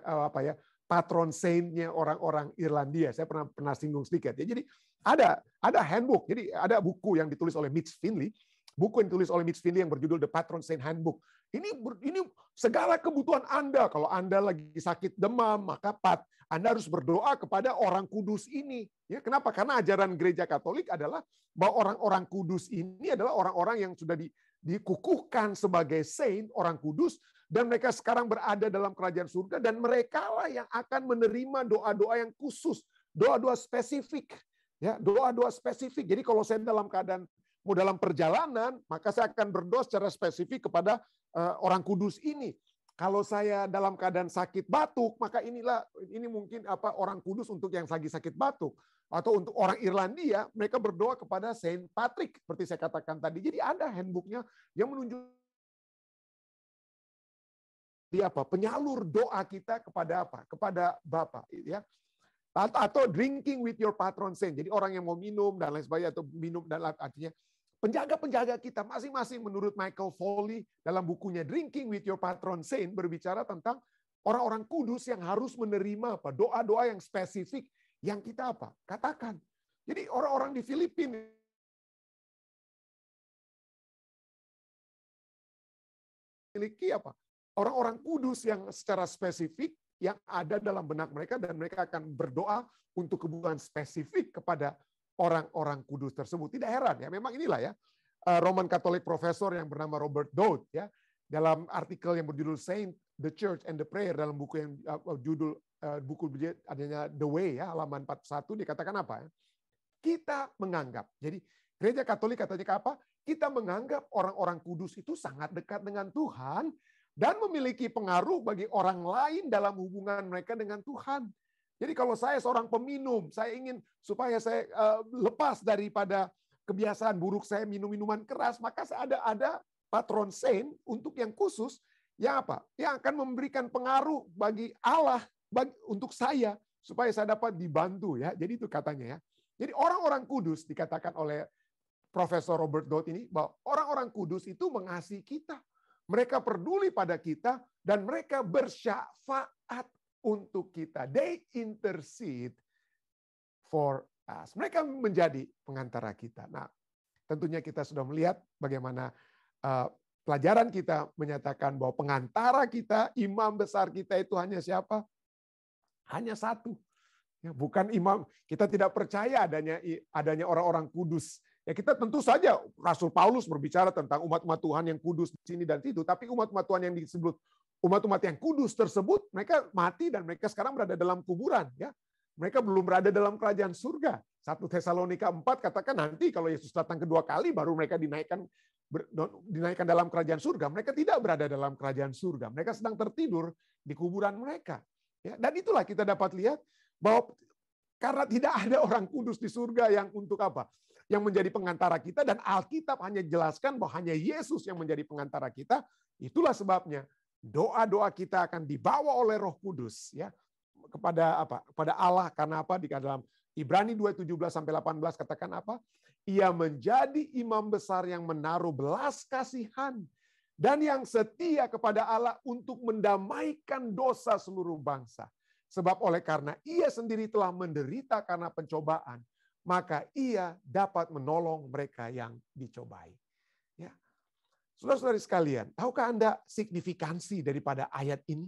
apa ya, patron saint-nya orang-orang Irlandia. Saya pernah singgung sedikit. Ya, jadi ada handbook, jadi ada buku yang ditulis oleh Mitch Finley. Buku yang ditulis oleh Mitch Finley yang berjudul The Patron Saint Handbook. Ini segala kebutuhan Anda. Kalau Anda lagi sakit demam, maka Anda harus berdoa kepada orang kudus ini. Ya, kenapa? Karena ajaran gereja Katolik adalah bahwa orang-orang kudus ini adalah orang-orang yang sudah dikukuhkan sebagai saint, orang kudus, dan mereka sekarang berada dalam kerajaan surga, dan merekalah yang akan menerima doa-doa yang khusus, doa-doa spesifik. Ya, doa-doa spesifik. Jadi kalau saya dalam perjalanan, maka saya akan berdoa secara spesifik kepada orang kudus ini. Kalau saya dalam keadaan sakit batuk, maka ini mungkin orang kudus untuk yang lagi sakit batuk. Atau untuk orang Irlandia, mereka berdoa kepada Saint Patrick, seperti saya katakan tadi. Jadi ada handbooknya yang menunjukkan penyalur doa kita kepada apa? Kepada Bapa, ya. Atau drinking with your patron saint. Jadi orang yang mau minum dan lain sebagainya, atau minum dan artinya penjaga-penjaga kita masing-masing menurut Michael Foley dalam bukunya Drinking with Your Patron Saint berbicara tentang orang-orang kudus yang harus menerima doa-doa yang spesifik yang kita katakan. Jadi orang-orang di Filipina memiliki orang-orang kudus yang secara spesifik yang ada dalam benak mereka, dan mereka akan berdoa untuk kebutuhan spesifik kepada orang-orang kudus tersebut. Tidak heran ya, memang inilah ya Roman Catholic profesor yang bernama Robert Dodd ya, dalam artikel yang berjudul Saint, the Church and the Prayer, dalam buku yang buku adanya The Way ya, halaman 41, dikatakan apa ya? Kita menganggap. Jadi gereja Katolik katanya apa? Kita menganggap orang-orang kudus itu sangat dekat dengan Tuhan dan memiliki pengaruh bagi orang lain dalam hubungan mereka dengan Tuhan. Jadi kalau saya seorang peminum, saya ingin supaya saya lepas daripada kebiasaan buruk saya minum minuman keras, maka saya ada patron saint untuk yang khusus yang yang akan memberikan pengaruh bagi Allah untuk saya supaya saya dapat dibantu ya. Jadi itu katanya ya. Jadi orang-orang kudus dikatakan oleh Profesor Robert Dodd ini bahwa orang-orang kudus itu mengasihi kita. Mereka peduli pada kita dan mereka bersyafaat untuk kita. They intercede for us. Mereka menjadi pengantara kita. Nah, tentunya kita sudah melihat bagaimana pelajaran kita menyatakan bahwa pengantara kita, imam besar kita itu hanya siapa? Hanya satu. Ya, bukan imam. Kita tidak percaya adanya orang-orang kudus. Ya, kita tentu saja Rasul Paulus berbicara tentang umat-umat Tuhan yang kudus di sini dan situ, tapi umat-umat Tuhan yang disebut umat-umat yang kudus tersebut, mereka mati dan mereka sekarang berada dalam kuburan. Ya, mereka belum berada dalam kerajaan surga. 1 Tesalonika 4 katakan nanti kalau Yesus datang kedua kali baru mereka dinaikkan dalam kerajaan surga. Mereka tidak berada dalam kerajaan surga. Mereka sedang tertidur di kuburan mereka. Ya, dan itulah kita dapat lihat bahwa karena tidak ada orang kudus di surga yang untuk apa? Yang menjadi pengantara kita, dan Alkitab hanya jelaskan bahwa hanya Yesus yang menjadi pengantara kita. Itulah sebabnya doa-doa kita akan dibawa oleh Roh Kudus ya kepada kepada Allah. Karena apa? Di dalam Ibrani 2:17-18 katakan apa? Ia menjadi imam besar yang menaruh belas kasihan dan yang setia kepada Allah untuk mendamaikan dosa seluruh bangsa. Sebab oleh karena ia sendiri telah menderita karena pencobaan, maka ia dapat menolong mereka yang dicobai. Ya. Saudara-saudari sekalian, tahukah Anda signifikansi daripada ayat ini?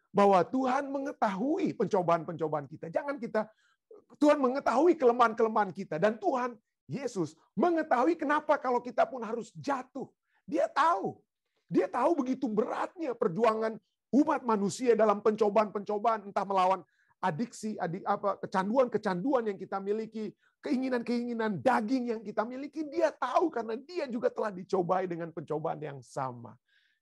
Bahwa Tuhan mengetahui pencobaan-pencobaan kita. Tuhan mengetahui kelemahan-kelemahan kita. Dan Tuhan, Yesus, mengetahui kenapa kalau kita pun harus jatuh. Dia tahu. Dia tahu begitu beratnya perjuangan umat manusia dalam pencobaan-pencobaan, entah melawan kecanduan-kecanduan yang kita miliki, keinginan-keinginan daging yang kita miliki. Dia tahu karena dia juga telah dicobai dengan pencobaan yang sama.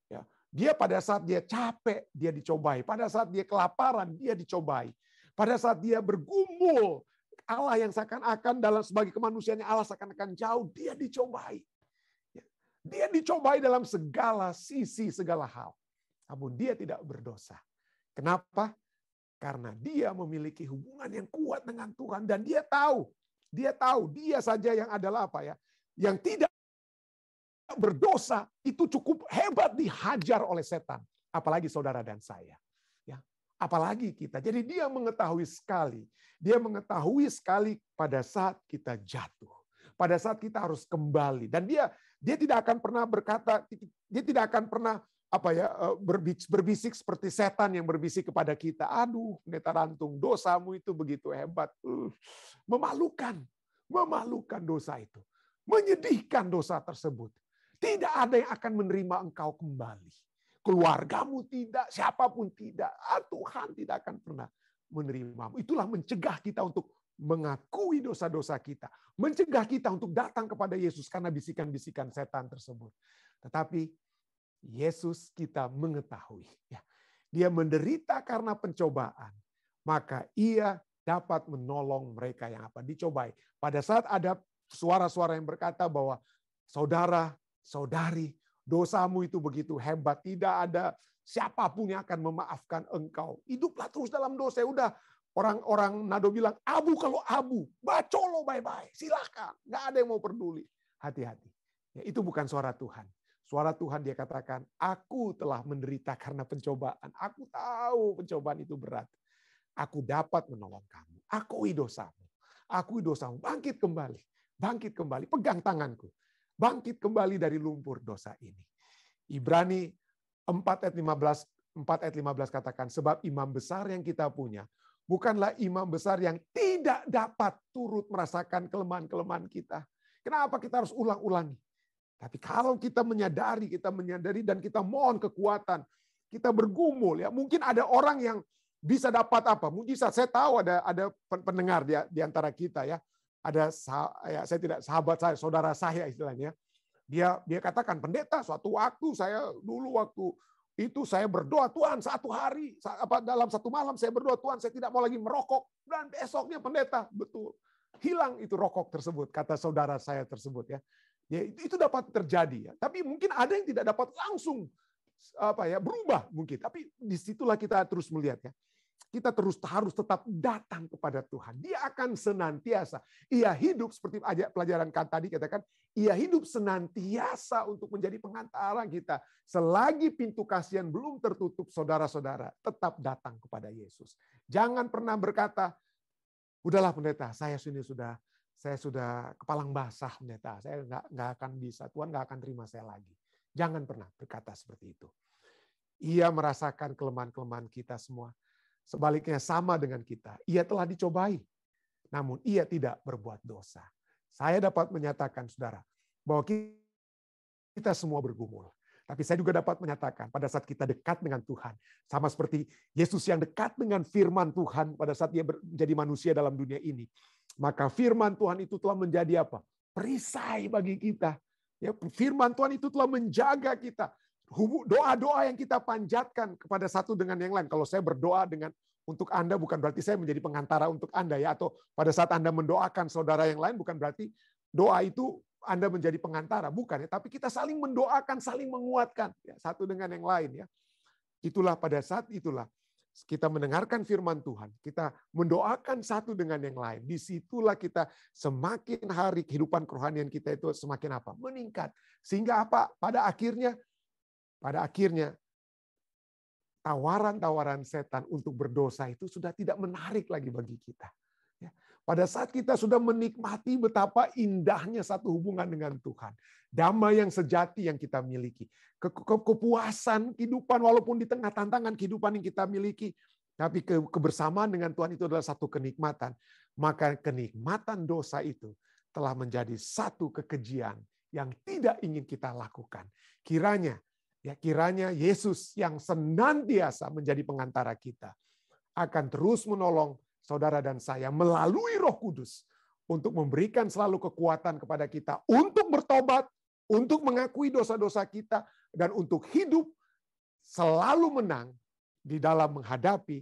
Ya. Dia pada saat dia capek, dia dicobai. Pada saat dia kelaparan, dia dicobai. Pada saat dia bergumul, Allah yang seakan-akan dalam sebagai kemanusiaannya Allah seakan-akan jauh, dia dicobai. Dia dicobai dalam segala sisi, segala hal. Namun dia tidak berdosa. Kenapa? Karena dia memiliki hubungan yang kuat dengan Tuhan. Dan dia tahu dia saja yang adalah apa ya? Yang tidak berdosa itu cukup hebat dihajar oleh setan. Apalagi saudara dan saya. Ya, apalagi kita. Jadi dia mengetahui sekali. Dia mengetahui sekali pada saat kita jatuh. Pada saat kita harus kembali. Dan dia tidak akan pernah berkata, dia tidak akan pernah berbisik seperti setan yang berbisik kepada kita. Aduh, pendeta Rantung, dosamu itu begitu hebat. Memalukan dosa itu. Menyedihkan dosa tersebut. Tidak ada yang akan menerima engkau kembali. Keluargamu tidak, siapapun tidak. Tuhan tidak akan pernah menerimamu. Itulah mencegah kita untuk mengakui dosa-dosa kita. Mencegah kita untuk datang kepada Yesus karena bisikan-bisikan setan tersebut. Tetapi Yesus kita mengetahui. Ya, dia menderita karena pencobaan. Maka ia dapat menolong mereka yang dicobai. Pada saat ada suara-suara yang berkata bahwa saudara, saudari, dosamu itu begitu hebat. Tidak ada siapapun yang akan memaafkan engkau. Hiduplah terus dalam dosa. Udah. Orang-orang Nado bilang, abu kalau abu, bacolo bye-bye, silahkan. Nggak ada yang mau peduli. Hati-hati. Ya, itu bukan suara Tuhan. Suara Tuhan dia katakan, aku telah menderita karena pencobaan. Aku tahu pencobaan itu berat. Aku dapat menolong kamu. Akui dosamu. Akui dosamu. Bangkit kembali. Bangkit kembali. Pegang tanganku. Bangkit kembali dari lumpur dosa ini. Ibrani 4 ayat 15 katakan, sebab imam besar yang kita punya, bukanlah imam besar yang tidak dapat turut merasakan kelemahan-kelemahan kita. Kenapa kita harus ulang-ulangi? Tapi kalau kita menyadari dan kita mohon kekuatan, kita bergumul ya. Mungkin ada orang yang bisa dapat apa? Mungkin saya tahu ada pendengar di antara kita ya. Ada saya tidak sahabat saya, saudara saya istilahnya. Dia katakan, pendeta, suatu waktu saya dulu waktu itu saya berdoa, Tuhan satu hari, dalam satu malam saya berdoa, Tuhan saya tidak mau lagi merokok. Dan besoknya pendeta, betul. Hilang itu rokok tersebut, kata saudara saya tersebut ya. Ya itu dapat terjadi ya. Tapi mungkin ada yang tidak dapat langsung berubah mungkin. Tapi disitulah kita terus melihat ya. Kita terus harus tetap datang kepada Tuhan. Dia akan senantiasa. Ia hidup seperti pelajaran tadi katakan, ia hidup senantiasa untuk menjadi pengantara kita. Selagi pintu kasihan belum tertutup, saudara-saudara, tetap datang kepada Yesus. Jangan pernah berkata, udahlah pendeta, saya sudah kepalang basah pendeta, saya nggak akan bisa, Tuhan nggak akan terima saya lagi. Jangan pernah berkata seperti itu. Ia merasakan kelemahan-kelemahan kita semua. Sebaliknya sama dengan kita. Ia telah dicobai, namun ia tidak berbuat dosa. Saya dapat menyatakan, saudara, bahwa kita semua bergumul. Tapi saya juga dapat menyatakan pada saat kita dekat dengan Tuhan. Sama seperti Yesus yang dekat dengan firman Tuhan pada saat dia menjadi manusia dalam dunia ini. Maka firman Tuhan itu telah menjadi apa? Perisai bagi kita. Ya, firman Tuhan itu telah menjaga kita. Doa-doa yang kita panjatkan kepada satu dengan yang lain. Kalau saya berdoa untuk Anda bukan berarti saya menjadi pengantara untuk Anda ya. Atau pada saat Anda mendoakan saudara yang lain bukan berarti doa itu Anda menjadi pengantara. Bukan ya. Tapi kita saling mendoakan, saling menguatkan ya, satu dengan yang lain ya. Itulah pada saat itulah kita mendengarkan firman Tuhan. Kita mendoakan satu dengan yang lain. Disitulah kita semakin hari kehidupan kerohanian kita itu semakin apa? Meningkat. Sehingga apa? Pada akhirnya tawaran-tawaran setan untuk berdosa itu sudah tidak menarik lagi bagi kita. Pada saat kita sudah menikmati betapa indahnya satu hubungan dengan Tuhan. Damai yang sejati yang kita miliki. Kepuasan kehidupan walaupun di tengah tantangan kehidupan yang kita miliki. Tapi kebersamaan dengan Tuhan itu adalah satu kenikmatan. Maka kenikmatan dosa itu telah menjadi satu kekejian yang tidak ingin kita lakukan. Kiranya Yesus yang senantiasa menjadi pengantara kita akan terus menolong saudara dan saya melalui Roh Kudus untuk memberikan selalu kekuatan kepada kita untuk bertobat, untuk mengakui dosa-dosa kita, dan untuk hidup selalu menang di dalam menghadapi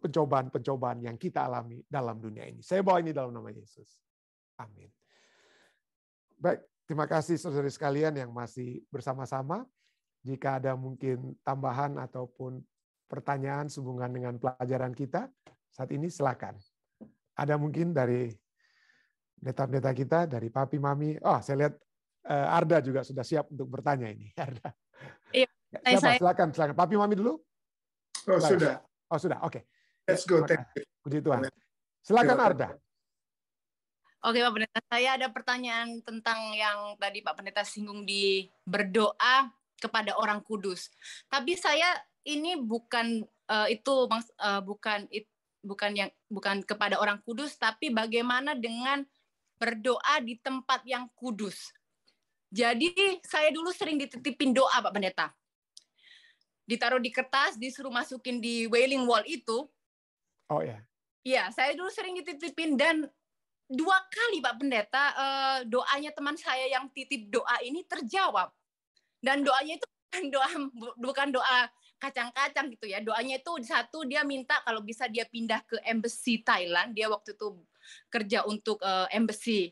pencobaan-pencobaan yang kita alami dalam dunia ini. Saya bawa ini dalam nama Yesus. Amin. Baik, terima kasih saudara sekalian yang masih bersama-sama. Jika ada mungkin tambahan ataupun pertanyaan sehubungan dengan pelajaran kita, saat ini silakan. Ada mungkin dari pendeta-pendeta kita, dari Papi, Mami. Saya lihat Arda juga sudah siap untuk bertanya ini. Arda. Iya, Silakan. Papi, Mami dulu. Sudah. Sudah. Oke. Let's go. Thank you. Puji Tuhan. Silakan Arda. Oke, Pak Pendeta. Saya ada pertanyaan tentang yang tadi Pak Pendeta singgung di berdoa kepada orang kudus. Tapi saya ini bukan bukan kepada orang kudus, tapi bagaimana dengan berdoa di tempat yang kudus. Jadi saya dulu sering dititipin doa, Pak Pendeta. Ditaruh di kertas, disuruh masukin di Wailing Wall itu. Oh ya. Iya, saya dulu sering dititipin dan 2 kali Pak Pendeta doanya teman saya yang titip doa ini terjawab. Dan doanya itu bukan doa kacang-kacang gitu ya. Doanya itu satu, dia minta kalau bisa dia pindah ke embassy Thailand. Dia waktu itu kerja untuk embassy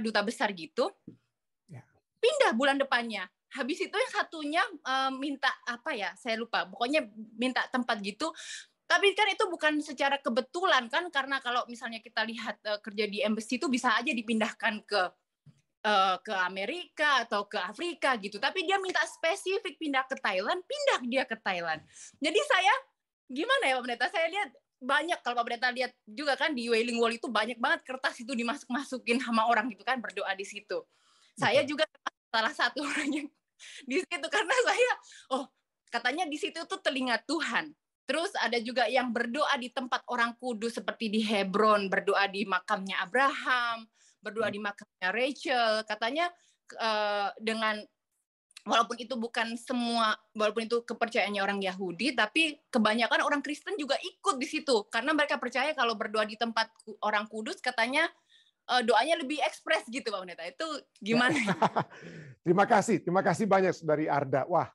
duta besar gitu. Pindah bulan depannya. Habis itu yang satunya minta saya lupa. Pokoknya minta tempat gitu. Tapi kan itu bukan secara kebetulan kan, karena kalau misalnya kita lihat kerja di embassy itu bisa aja dipindahkan ke Amerika atau ke Afrika gitu. Tapi dia minta spesifik pindah ke Thailand, pindah dia ke Thailand. Jadi saya, gimana ya Pak Pendeta, saya lihat banyak, kalau Pak Pendeta lihat juga kan di Wailing Wall itu banyak banget kertas itu dimasukin sama orang gitu kan, berdoa di situ. Saya juga salah satu orang yang di situ, karena saya, katanya di situ tuh telinga Tuhan. Terus ada juga yang berdoa di tempat orang kudus seperti di Hebron, berdoa di makamnya Abraham, berdoa di makamnya Rachel. Katanya dengan walaupun itu kepercayaannya orang Yahudi, tapi kebanyakan orang Kristen juga ikut di situ karena mereka percaya kalau berdoa di tempat orang kudus katanya doanya lebih ekspres gitu, Pak Pendeta. Itu gimana? Terima kasih banyak Saudari Arda. Wah,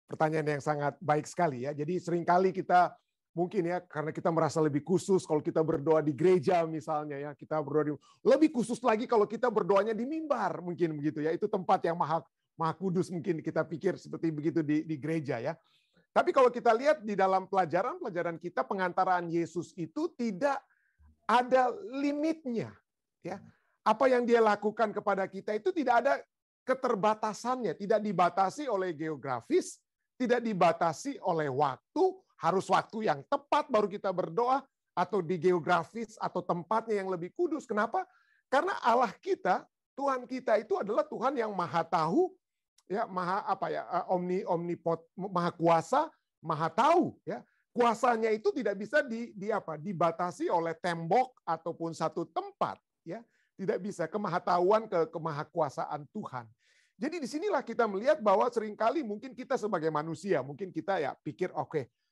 pertanyaan yang sangat baik sekali ya. Jadi seringkali kita mungkin ya, karena kita merasa lebih khusus kalau kita berdoa di gereja misalnya ya, kita berdoa lebih khusus lagi kalau kita berdoanya di mimbar mungkin begitu ya. Itu tempat yang maha kudus mungkin kita pikir seperti begitu di gereja ya. Tapi kalau kita lihat di dalam pelajaran kita, pengantaraan Yesus itu tidak ada limitnya ya. Apa yang dia lakukan kepada kita itu tidak ada keterbatasannya, tidak dibatasi oleh geografis, tidak dibatasi oleh waktu, harus waktu yang tepat baru kita berdoa, atau di geografis atau tempatnya yang lebih kudus. Kenapa? Karena Allah kita, Tuhan kita itu adalah Tuhan yang maha tahu, ya, maha kuasa, maha tahu, ya. Kuasanya itu tidak bisa dibatasi oleh tembok ataupun satu tempat, ya. Tidak bisa, kemahatauan, kemahakuasaan Tuhan. Jadi disinilah kita melihat bahwa seringkali mungkin kita sebagai manusia, mungkin kita ya pikir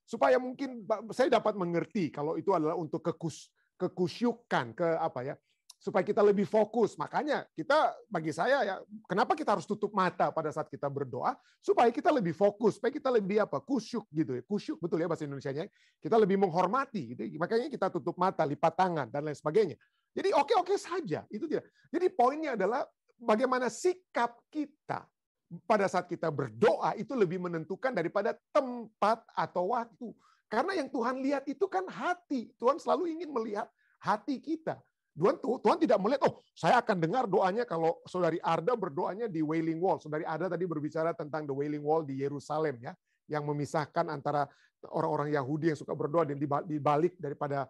supaya mungkin saya dapat mengerti kalau itu adalah untuk kekusyukan, supaya kita lebih fokus. Makanya bagi saya ya, kenapa kita harus tutup mata pada saat kita berdoa, supaya kita lebih fokus, supaya kita lebih kusyuk gitu ya. Kusyuk betul ya bahasa Indonesianya. Kita lebih menghormati gitu. Makanya kita tutup mata, lipat tangan dan lain sebagainya. Jadi oke saja, itu tidak. Jadi poinnya adalah bagaimana sikap kita pada saat kita berdoa itu lebih menentukan daripada tempat atau waktu. Karena yang Tuhan lihat itu kan hati. Tuhan selalu ingin melihat hati kita. Tuhan tidak melihat, saya akan dengar doanya kalau Saudari Arda berdoanya di Wailing Wall. Saudari Arda tadi berbicara tentang the Wailing Wall di Yerusalem ya, yang memisahkan antara orang-orang Yahudi yang suka berdoa dan di balik daripada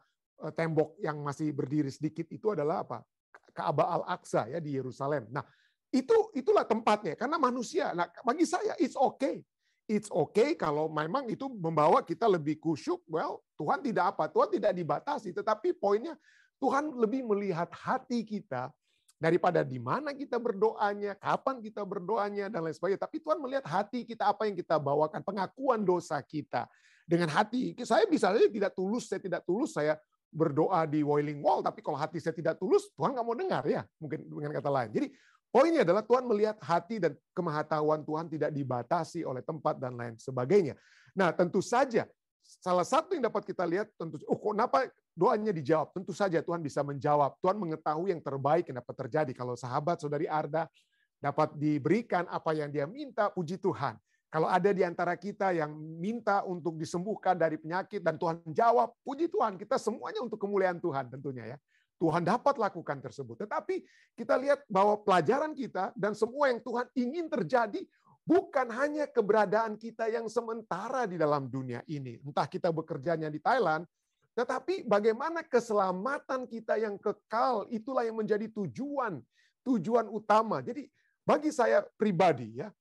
tembok yang masih berdiri sedikit itu adalah apa? Ka'bah Al-Aqsa ya di Yerusalem. Nah, itulah tempatnya karena manusia. Nah, bagi saya it's okay. It's okay kalau memang itu membawa kita lebih kusyuk. Well, Tuhan tidak apa? Tuhan tidak dibatasi, tetapi poinnya Tuhan lebih melihat hati kita daripada di mana kita berdoanya, kapan kita berdoanya dan lain sebagainya. Tapi Tuhan melihat hati kita, apa yang kita bawakan, pengakuan dosa kita. Dengan hati, saya bisa saja tidak tulus, saya berdoa di Wailing Wall, tapi kalau hati saya tidak tulus, Tuhan nggak mau dengar ya, mungkin dengan kata lain. Jadi poinnya adalah Tuhan melihat hati dan kemahatauan Tuhan tidak dibatasi oleh tempat dan lain sebagainya. Nah, tentu saja salah satu yang dapat kita lihat, kenapa doanya dijawab? Tentu saja Tuhan bisa menjawab. Tuhan mengetahui yang terbaik yang dapat terjadi. Kalau sahabat saudari Arda dapat diberikan apa yang dia minta, puji Tuhan. Kalau ada di antara kita yang minta untuk disembuhkan dari penyakit dan Tuhan jawab, puji Tuhan, kita semuanya untuk kemuliaan Tuhan tentunya ya. Tuhan dapat lakukan tersebut. Tetapi kita lihat bahwa pelajaran kita dan semua yang Tuhan ingin terjadi bukan hanya keberadaan kita yang sementara di dalam dunia ini. Entah kita bekerjanya di Thailand, tetapi bagaimana keselamatan kita yang kekal, itulah yang menjadi tujuan utama. Jadi bagi saya pribadi ya,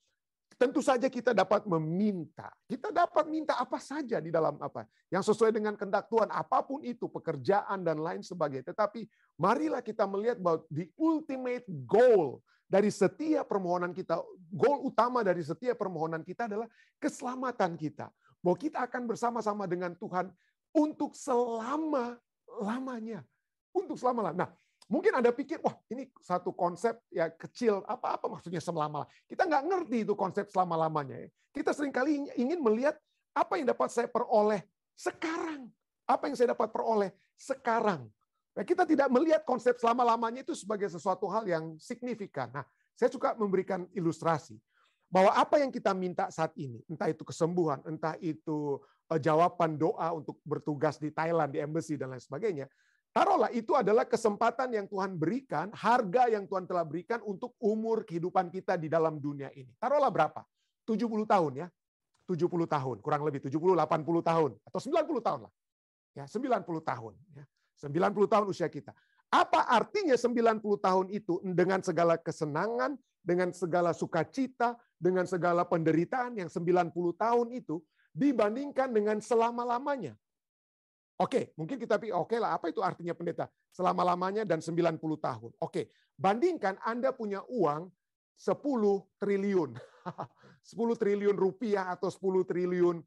tentu saja kita dapat meminta. Kita dapat minta apa saja di dalam apa yang sesuai dengan kehendak Tuhan, apapun itu, pekerjaan dan lain sebagainya. Tetapi marilah kita melihat bahwa the ultimate goal dari setiap permohonan kita, goal utama dari setiap permohonan kita adalah keselamatan kita. Bahwa kita akan bersama-sama dengan Tuhan untuk selama-lamanya. Untuk selama-lamanya. Nah, mungkin Anda pikir, wah ini satu konsep ya kecil, apa maksudnya selama-lamanya. Kita nggak ngerti itu konsep selama-lamanya. Kita seringkali ingin melihat apa yang dapat saya peroleh sekarang. Apa yang saya dapat peroleh sekarang. Nah, kita tidak melihat konsep selama-lamanya itu sebagai sesuatu hal yang signifikan. Nah, saya suka memberikan ilustrasi. Bahwa apa yang kita minta saat ini, entah itu kesembuhan, entah itu jawaban doa untuk bertugas di Thailand, di embassy, dan lain sebagainya, taruhlah itu adalah kesempatan yang Tuhan berikan, harga yang Tuhan telah berikan untuk umur kehidupan kita di dalam dunia ini. Taruhlah berapa? 70 tahun ya. 70 tahun, kurang lebih 70, 80 tahun. Atau 90 tahun lah. Ya, 90 tahun. Ya. 90 tahun usia kita. Apa artinya 90 tahun itu dengan segala kesenangan, dengan segala sukacita, dengan segala penderitaan yang 90 tahun itu dibandingkan dengan selama-lamanya? Oke, mungkin kita pikir, oke lah, apa itu artinya pendeta? Selama-lamanya dan 90 tahun. Oke, bandingkan Anda punya uang 10 triliun. 10 triliun rupiah atau 10 triliun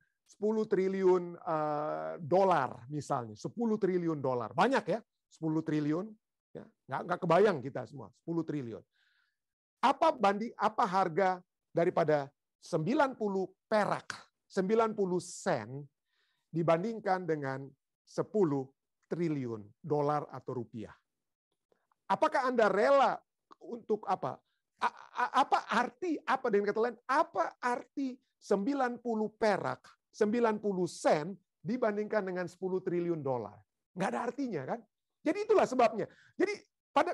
dolar misalnya. 10 triliun dolar. Banyak ya, 10 triliun. Ya, nggak kebayang kita semua, 10 triliun. Apa harga daripada 90 perak, 90 sen dibandingkan dengan 10 triliun dolar atau rupiah? Apakah Anda rela untuk apa? Apa arti, dengan kata lain, apa arti 90 perak, 90 sen dibandingkan dengan 10 triliun dolar? Nggak ada artinya kan? Jadi itulah sebabnya. Jadi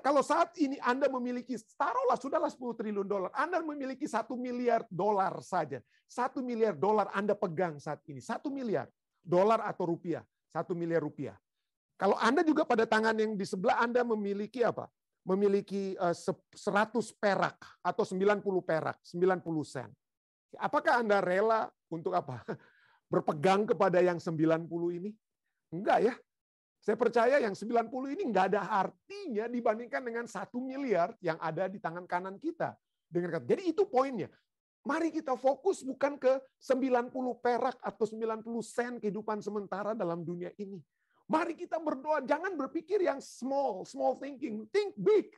kalau saat ini Anda memiliki, taruhlah sudahlah 10 triliun dolar, Anda memiliki 1 miliar dolar saja. 1 miliar dolar Anda pegang saat ini. 1 miliar dolar atau rupiah. 1 miliar rupiah. Kalau Anda juga pada tangan yang di sebelah Anda memiliki apa? Memiliki 100 perak atau 90 perak, 90 sen. Apakah Anda rela untuk apa? Berpegang kepada yang 90 ini? Enggak ya. Saya percaya yang 90 ini nggak ada artinya dibandingkan dengan 1 miliar yang ada di tangan kanan kita. Jadi itu poinnya. Mari kita fokus bukan ke 90 perak atau 90 sen kehidupan sementara dalam dunia ini. Mari kita berdoa, jangan berpikir yang small thinking. Think big.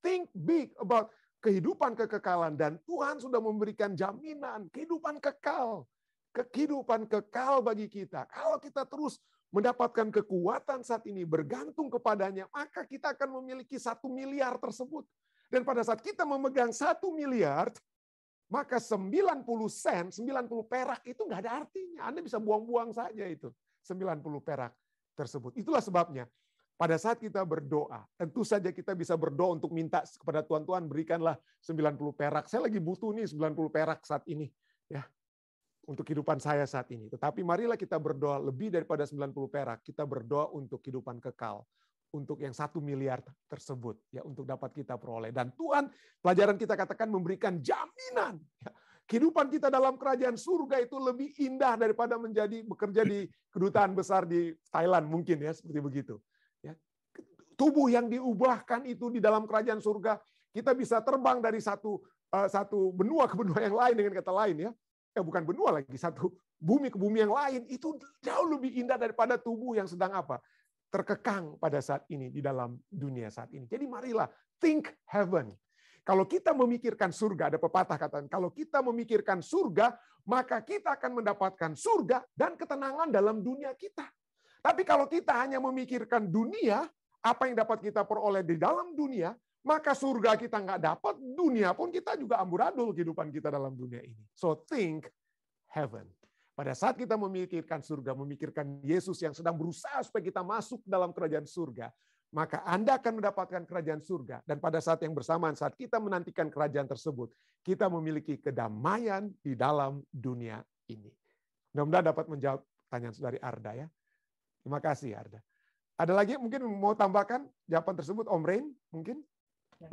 Think big about kehidupan kekekalan. Dan Tuhan sudah memberikan jaminan kehidupan kekal. Kehidupan kekal bagi kita. Kalau kita terus mendapatkan kekuatan saat ini bergantung kepadanya, maka kita akan memiliki 1 miliar tersebut. Dan pada saat kita memegang 1 miliar, maka 90 sen, 90 perak itu nggak ada artinya. Anda bisa buang-buang saja itu 90 perak tersebut. Itulah sebabnya pada saat kita berdoa, tentu saja kita bisa berdoa untuk minta kepada Tuhan, Tuhan berikanlah 90 perak. Saya lagi butuh nih 90 perak saat ini. Ya. untuk kehidupan saya saat ini. Tetapi marilah kita berdoa lebih daripada 90 perak. Kita berdoa untuk kehidupan kekal. Untuk yang 1 miliar tersebut. Ya, untuk dapat kita peroleh. Dan Tuhan, pelajaran kita katakan memberikan jaminan. Ya, kehidupan kita dalam kerajaan surga itu lebih indah daripada bekerja di kedutaan besar di Thailand mungkin ya, seperti begitu. Ya, tubuh yang diubahkan itu di dalam kerajaan surga, kita bisa terbang dari satu benua ke benua yang lain, dengan kata lain ya. Bukan benua lagi, satu bumi ke bumi yang lain, itu jauh lebih indah daripada tubuh yang sedang apa? Terkekang pada saat ini di dalam dunia saat ini. Jadi marilah think heaven. Kalau kita memikirkan surga, ada pepatah katakan, kalau kita memikirkan surga, maka kita akan mendapatkan surga dan ketenangan dalam dunia kita. Tapi kalau kita hanya memikirkan dunia, apa yang dapat kita peroleh di dalam dunia, maka surga kita nggak dapat, dunia pun kita juga amburadul kehidupan kita dalam dunia ini. So think heaven. Pada saat kita memikirkan surga, memikirkan Yesus yang sedang berusaha supaya kita masuk dalam kerajaan surga, maka Anda akan mendapatkan kerajaan surga. Dan pada saat yang bersamaan, saat kita menantikan kerajaan tersebut, kita memiliki kedamaian di dalam dunia ini. Mudah-mudahan dapat menjawab pertanyaan saudari Arda ya. Terima kasih Arda. Ada lagi mungkin mau tambahkan jawaban tersebut, Om Rain mungkin?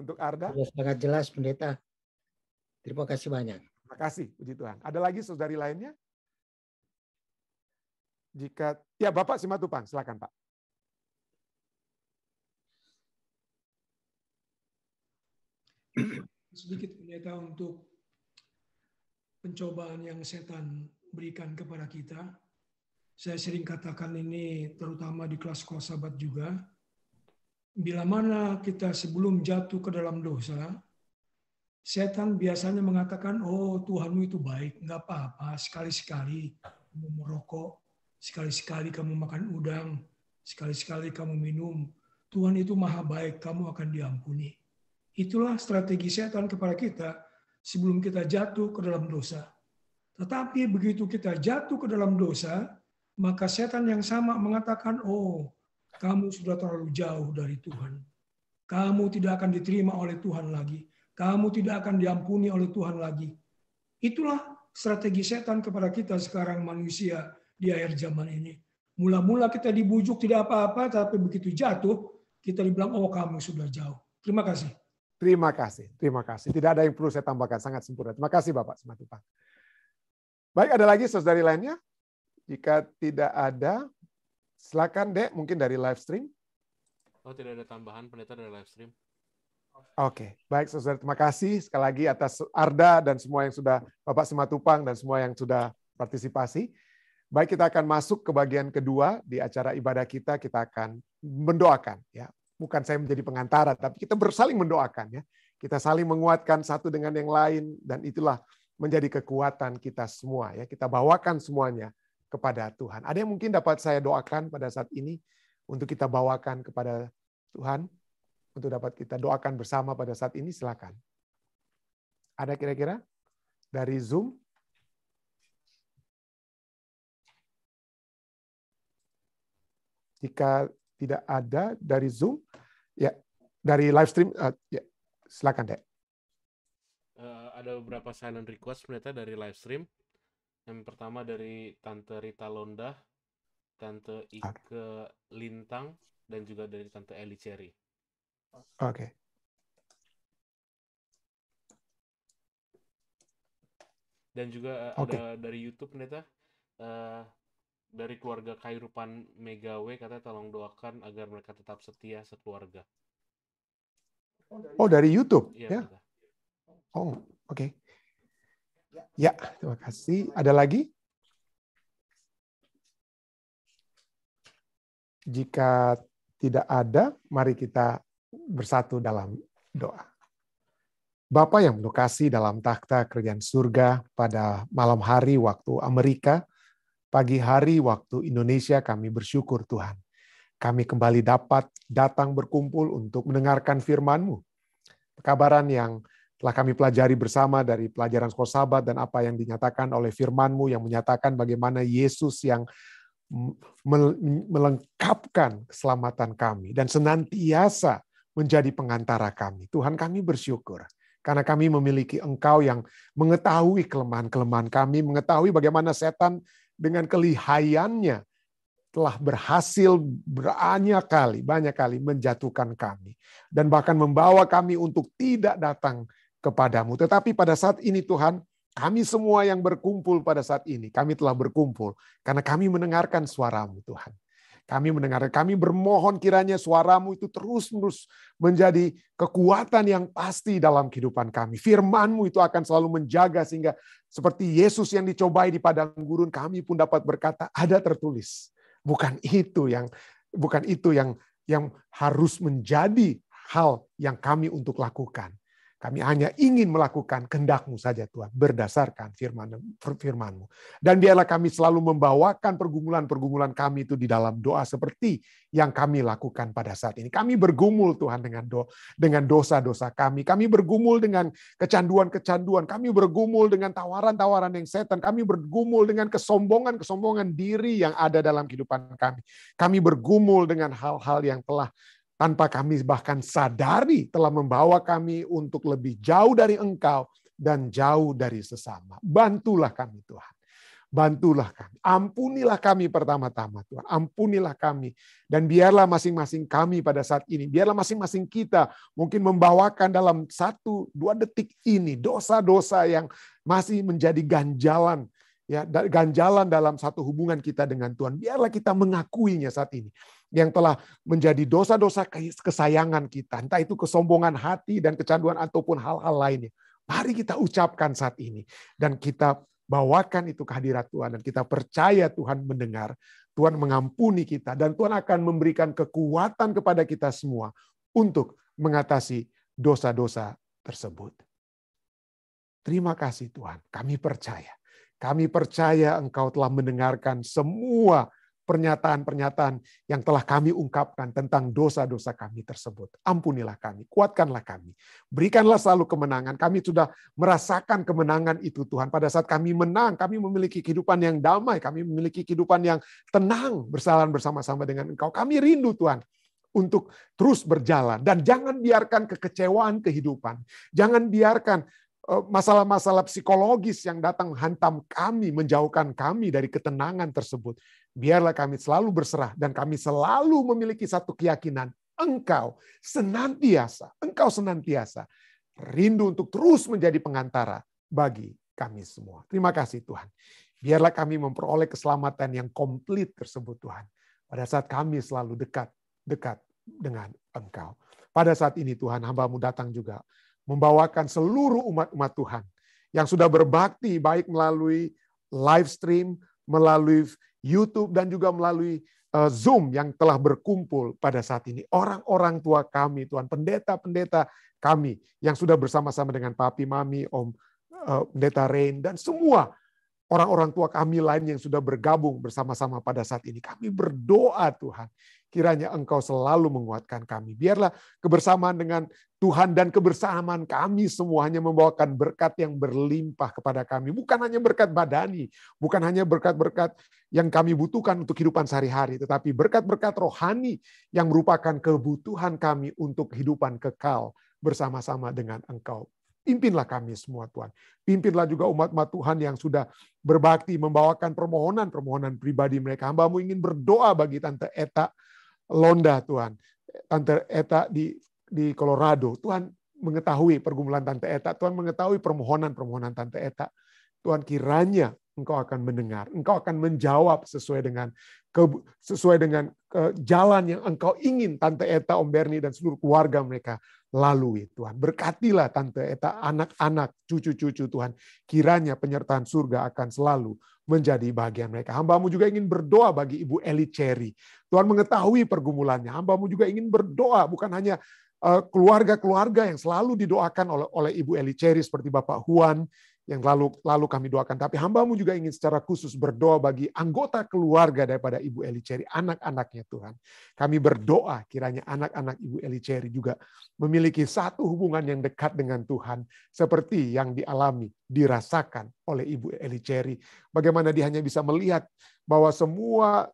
Untuk Arda. Sudah sangat jelas, Pendeta. Terima kasih banyak. Terima kasih, puji Tuhan. Ada lagi saudari lainnya? Jika ya Bapak Simatupang, silakan Pak. Sedikit Pendeta untuk pencobaan yang setan berikan kepada kita. Saya sering katakan ini terutama di kelas sekolah sahabat juga. Bila mana kita sebelum jatuh ke dalam dosa, setan biasanya mengatakan, oh Tuhanmu itu baik, nggak apa-apa, sekali-sekali kamu merokok, sekali-sekali kamu makan udang, sekali-sekali kamu minum, Tuhan itu maha baik, kamu akan diampuni. Itulah strategi setan kepada kita sebelum kita jatuh ke dalam dosa. Tetapi begitu kita jatuh ke dalam dosa, maka setan yang sama mengatakan, oh kamu sudah terlalu jauh dari Tuhan. Kamu tidak akan diterima oleh Tuhan lagi. Kamu tidak akan diampuni oleh Tuhan lagi. Itulah strategi setan kepada kita sekarang manusia di akhir zaman ini. Mula-mula kita dibujuk tidak apa-apa, tapi begitu jatuh, kita dibilang, oh kamu sudah jauh. Terima kasih. Terima kasih. Terima kasih. Tidak ada yang perlu saya tambahkan, sangat sempurna. Terima kasih Bapak Simatupang. Baik, ada lagi saudari lainnya? Jika tidak ada, silakan Dek, mungkin dari live stream. Oh, tidak ada tambahan, Pendeta, dari live stream. Oke, baik saudara, terima kasih sekali lagi atas Arda dan semua yang sudah, Bapak Simatupang dan semua yang sudah partisipasi. Baik, kita akan masuk ke bagian kedua di acara ibadah kita akan mendoakan. Ya, bukan saya menjadi pengantara, tapi kita bersaling mendoakan. Ya, kita saling menguatkan satu dengan yang lain, dan itulah menjadi kekuatan kita semua. Ya, kita bawakan semuanya kepada Tuhan. Ada yang mungkin dapat saya doakan pada saat ini untuk kita bawakan kepada Tuhan, untuk dapat kita doakan bersama pada saat ini, silakan. Ada kira-kira dari Zoom? Jika tidak ada dari Zoom, ya dari live stream, ya silakan Dek. Ada beberapa silent request Pendeta dari live stream. Yang pertama dari Tante Rita Londa, Tante Ike Lintang, dan juga dari Tante Eli Cherry. Oke. Dan juga ada dari YouTube Pendeta, dari keluarga Khairupan Megawe, katanya tolong doakan agar mereka tetap setia sekeluarga. Oh, dari YouTube? Iya, ya. Oh, oke. Ya, terima kasih. Ada lagi? Jika tidak ada, mari kita bersatu dalam doa. Bapa yang berlokasi dalam takhta kerajaan surga, pada malam hari waktu Amerika, pagi hari waktu Indonesia, kami bersyukur Tuhan. Kami kembali dapat datang berkumpul untuk mendengarkan firman-Mu. Pekabaran yang telah kami pelajari bersama dari pelajaran sekolah sahabat dan apa yang dinyatakan oleh firman-Mu yang menyatakan bagaimana Yesus yang melengkapkan keselamatan kami dan senantiasa menjadi pengantara kami. Tuhan, kami bersyukur. Karena kami memiliki Engkau yang mengetahui kelemahan-kelemahan kami, mengetahui bagaimana setan dengan kelihayannya telah berhasil banyak kali menjatuhkan kami. Dan bahkan membawa kami untuk tidak datang kepadamu. Tetapi pada saat ini Tuhan, kami semua yang berkumpul pada saat ini, kami telah berkumpul karena kami mendengarkan suara-Mu Tuhan. Kami mendengar, kami bermohon kiranya suara-Mu itu terus-menerus menjadi kekuatan yang pasti dalam kehidupan kami. Firman-Mu itu akan selalu menjaga sehingga seperti Yesus yang dicobai di padang gurun, kami pun dapat berkata, ada tertulis. Bukan itu yang harus menjadi hal yang kami untuk lakukan. Kami hanya ingin melakukan kehendak-Mu saja Tuhan, berdasarkan firman-Mu. Dan biarlah kami selalu membawakan pergumulan-pergumulan kami itu di dalam doa seperti yang kami lakukan pada saat ini. Kami bergumul Tuhan dengan dosa-dosa kami. Kami bergumul dengan kecanduan-kecanduan. Kami bergumul dengan tawaran-tawaran yang setan. Kami bergumul dengan kesombongan-kesombongan diri yang ada dalam kehidupan kami. Kami bergumul dengan hal-hal yang telah tanpa kami bahkan sadari telah membawa kami untuk lebih jauh dari Engkau dan jauh dari sesama. Bantulah kami Tuhan. Bantulah kami. Ampunilah kami pertama-tama Tuhan. Ampunilah kami. Dan biarlah masing-masing kami pada saat ini, biarlah masing-masing kita mungkin membawakan dalam 1-2 detik ini dosa-dosa yang masih menjadi ganjalan. Ya, ganjalan dalam satu hubungan kita dengan Tuhan. Biarlah kita mengakuinya saat ini. Yang telah menjadi dosa-dosa kesayangan kita. Entah itu kesombongan hati dan kecanduan ataupun hal-hal lainnya. Mari kita ucapkan saat ini. Dan kita bawakan itu ke hadirat Tuhan. Dan kita percaya Tuhan mendengar. Tuhan mengampuni kita. Dan Tuhan akan memberikan kekuatan kepada kita semua. Untuk mengatasi dosa-dosa tersebut. Terima kasih Tuhan. Kami percaya. Kami percaya Engkau telah mendengarkan semua pernyataan-pernyataan yang telah kami ungkapkan tentang dosa-dosa kami tersebut. Ampunilah kami, kuatkanlah kami. Berikanlah selalu kemenangan. Kami sudah merasakan kemenangan itu Tuhan. Pada saat kami menang, kami memiliki kehidupan yang damai. Kami memiliki kehidupan yang tenang bersama-sama dengan Engkau. Kami rindu Tuhan untuk terus berjalan. Dan jangan biarkan kekecewaan kehidupan. Jangan biarkan masalah-masalah psikologis yang datang menghantam kami, menjauhkan kami dari ketenangan tersebut. Biarlah kami selalu berserah dan kami selalu memiliki satu keyakinan. Engkau senantiasa rindu untuk terus menjadi pengantara bagi kami semua. Terima kasih Tuhan. Biarlah kami memperoleh keselamatan yang komplit tersebut Tuhan. Pada saat kami selalu dekat dengan Engkau. Pada saat ini Tuhan, hamba-Mu datang juga membawakan seluruh umat-umat Tuhan yang sudah berbakti baik melalui live stream, melalui YouTube dan juga melalui Zoom yang telah berkumpul pada saat ini. Orang-orang tua kami, Tuhan, pendeta-pendeta kami yang sudah bersama-sama dengan Papi, Mami, Om Pendeta Rain dan semua orang-orang tua kami lain yang sudah bergabung bersama-sama pada saat ini. Kami berdoa Tuhan, kiranya Engkau selalu menguatkan kami. Biarlah kebersamaan dengan Tuhan dan kebersamaan kami semuanya membawakan berkat yang berlimpah kepada kami. Bukan hanya berkat badani, bukan hanya berkat-berkat yang kami butuhkan untuk kehidupan sehari-hari, tetapi berkat-berkat rohani yang merupakan kebutuhan kami untuk kehidupan kekal bersama-sama dengan Engkau. Pimpinlah kami semua Tuhan. Pimpinlah juga umat-umat Tuhan yang sudah berbakti membawakan permohonan-permohonan pribadi mereka. Hamba-Mu ingin berdoa bagi Tante Eta Londa Tuhan. Tante Eta di Colorado. Tuhan mengetahui pergumulan Tante Eta. Tuhan mengetahui permohonan-permohonan Tante Eta. Tuhan kiranya Engkau akan mendengar. Engkau akan menjawab sesuai dengan jalan yang Engkau ingin Tante Eta, Om Bernie, dan seluruh keluarga mereka lalui. Tuhan, berkatilah Tante Eta, anak-anak, cucu-cucu Tuhan. Kiranya penyertaan surga akan selalu menjadi bagian mereka. Hamba-Mu juga ingin berdoa bagi Ibu Eli Cherry. Tuhan mengetahui pergumulannya. Hamba-Mu juga ingin berdoa, bukan hanya keluarga-keluarga yang selalu didoakan oleh Ibu Eli Cherry seperti Bapak Huan, yang lalu kami doakan. Tapi hamba-Mu juga ingin secara khusus berdoa bagi anggota keluarga daripada Ibu Eli Cherry, anak-anaknya Tuhan. Kami berdoa kiranya anak-anak Ibu Eli Cherry juga memiliki satu hubungan yang dekat dengan Tuhan, seperti yang dialami, dirasakan oleh Ibu Eli Cherry. Bagaimana dia hanya bisa melihat bahwa semua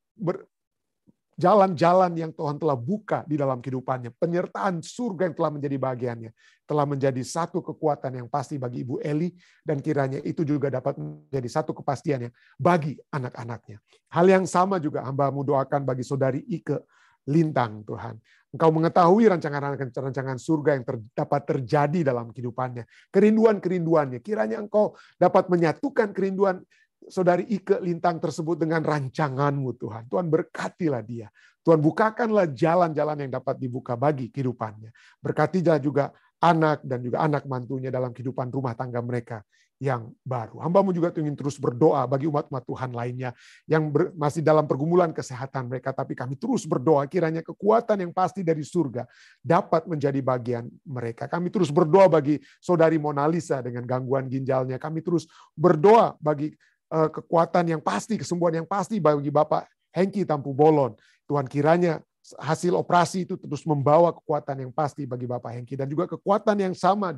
jalan-jalan yang Tuhan telah buka di dalam kehidupannya, penyertaan surga yang telah menjadi bagiannya, telah menjadi satu kekuatan yang pasti bagi Ibu Eli, dan kiranya itu juga dapat menjadi satu kepastiannya bagi anak-anaknya. Hal yang sama juga hamba-Mu doakan bagi saudari Ike Lintang, Tuhan. Engkau mengetahui rancangan-rancangan surga yang dapat terjadi dalam kehidupannya. Kerinduan-kerinduannya. Kiranya Engkau dapat menyatukan kerinduan saudari Ike Lintang tersebut dengan rancangan-Mu, Tuhan. Tuhan berkatilah dia. Tuhan bukakanlah jalan-jalan yang dapat dibuka bagi kehidupannya. Berkatilah juga anak dan juga anak mantunya dalam kehidupan rumah tangga mereka yang baru. Hamba-Mu juga ingin terus berdoa bagi umat-umat Tuhan lainnya yang masih dalam pergumulan kesehatan mereka, tapi kami terus berdoa kiranya kekuatan yang pasti dari surga dapat menjadi bagian mereka. Kami terus berdoa bagi saudari Mona Lisa dengan gangguan ginjalnya. Kami terus berdoa bagi kekuatan yang pasti, kesembuhan yang pasti bagi Bapak Hengki Tampu Bolon. Tuhan, kiranya hasil operasi itu terus membawa kekuatan yang pasti bagi Bapak Hengki, dan juga kekuatan yang sama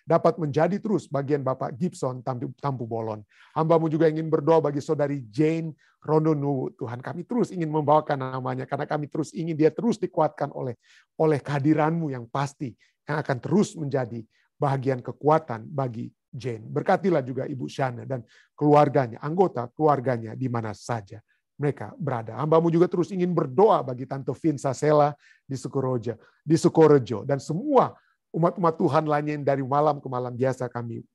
dapat menjadi terus bagian Bapak Gibson Tampu Bolon. Hamba-Mu juga ingin berdoa bagi saudari Jane Rononu. Tuhan, kami terus ingin membawakan namanya karena kami terus ingin dia terus dikuatkan oleh kehadiran-Mu yang pasti, yang akan terus menjadi bagian kekuatan bagi Jane. Berkatilah juga Ibu Shana dan keluarganya, anggota keluarganya di mana saja mereka berada. Hamba-Mu juga terus ingin berdoa bagi Tante Vinsa Sela di Sukorejo, dan semua umat-umat Tuhan lainnya yang dari malam ke malam biasa kami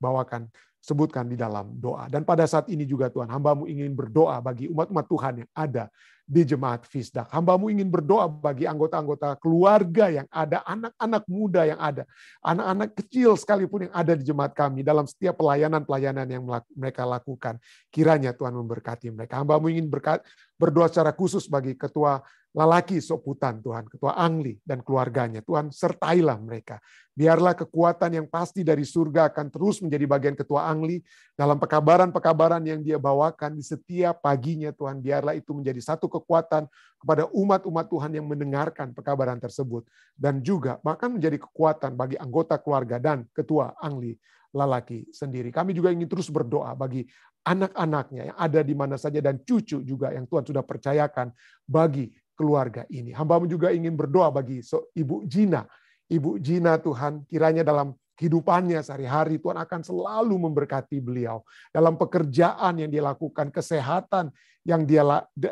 sebutkan di dalam doa. Dan pada saat ini juga Tuhan, hamba-Mu ingin berdoa bagi umat-umat Tuhan yang ada di Jemaat Fisdak. Hamba-Mu ingin berdoa bagi anggota-anggota keluarga yang ada, anak-anak muda yang ada, anak-anak kecil sekalipun yang ada di jemaat kami dalam setiap pelayanan-pelayanan yang mereka lakukan. Kiranya Tuhan memberkati mereka. Hamba-Mu ingin berdoa secara khusus bagi Ketua Lalaki Soputan, Tuhan, Ketua Angli dan keluarganya. Tuhan, sertailah mereka. Biarlah kekuatan yang pasti dari surga akan terus menjadi bagian Ketua Angli dalam pekabaran-pekabaran yang dia bawakan di setiap paginya, Tuhan. Biarlah itu menjadi satu kekuatan kepada umat-umat Tuhan yang mendengarkan pekabaran tersebut. Dan juga bahkan menjadi kekuatan bagi anggota keluarga dan Ketua Angli Lalaki sendiri. Kami juga ingin terus berdoa bagi anak-anaknya yang ada di mana saja dan cucu juga yang Tuhan sudah percayakan bagi keluarga ini. Hamba-Mu juga ingin berdoa bagi Ibu Gina. Ibu Gina, Tuhan, kiranya dalam kehidupannya sehari-hari Tuhan akan selalu memberkati beliau. Dalam pekerjaan yang dia lakukan, kesehatan yang dia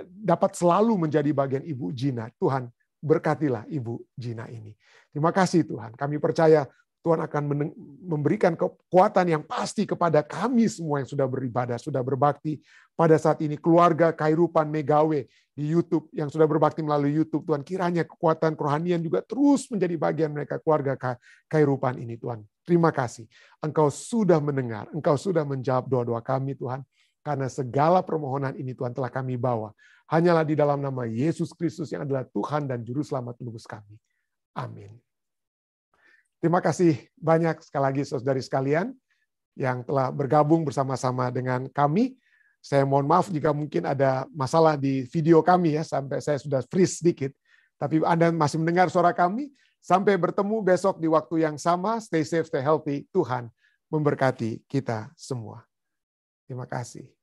dapat selalu menjadi bagian Ibu Gina. Tuhan, berkatilah Ibu Gina ini. Terima kasih Tuhan. Kami percaya Tuhan akan memberikan kekuatan yang pasti kepada kami semua yang sudah beribadah, sudah berbakti pada saat ini. Keluarga Khairupan Megawe di YouTube yang sudah berbakti melalui YouTube, Tuhan, kiranya kekuatan kerohanian juga terus menjadi bagian mereka, keluarga Khairupan ini, Tuhan. Terima kasih. Engkau sudah mendengar, Engkau sudah menjawab doa-doa kami, Tuhan. Karena segala permohonan ini, Tuhan, telah kami bawa. Hanyalah di dalam nama Yesus Kristus yang adalah Tuhan dan Juru Selamat menebus kami. Amin. Terima kasih banyak sekali lagi saudari sekalian yang telah bergabung bersama-sama dengan kami. Saya mohon maaf jika mungkin ada masalah di video kami ya, sampai saya sudah freeze sedikit. Tapi Anda masih mendengar suara kami. Sampai bertemu besok di waktu yang sama. Stay safe, stay healthy. Tuhan memberkati kita semua. Terima kasih.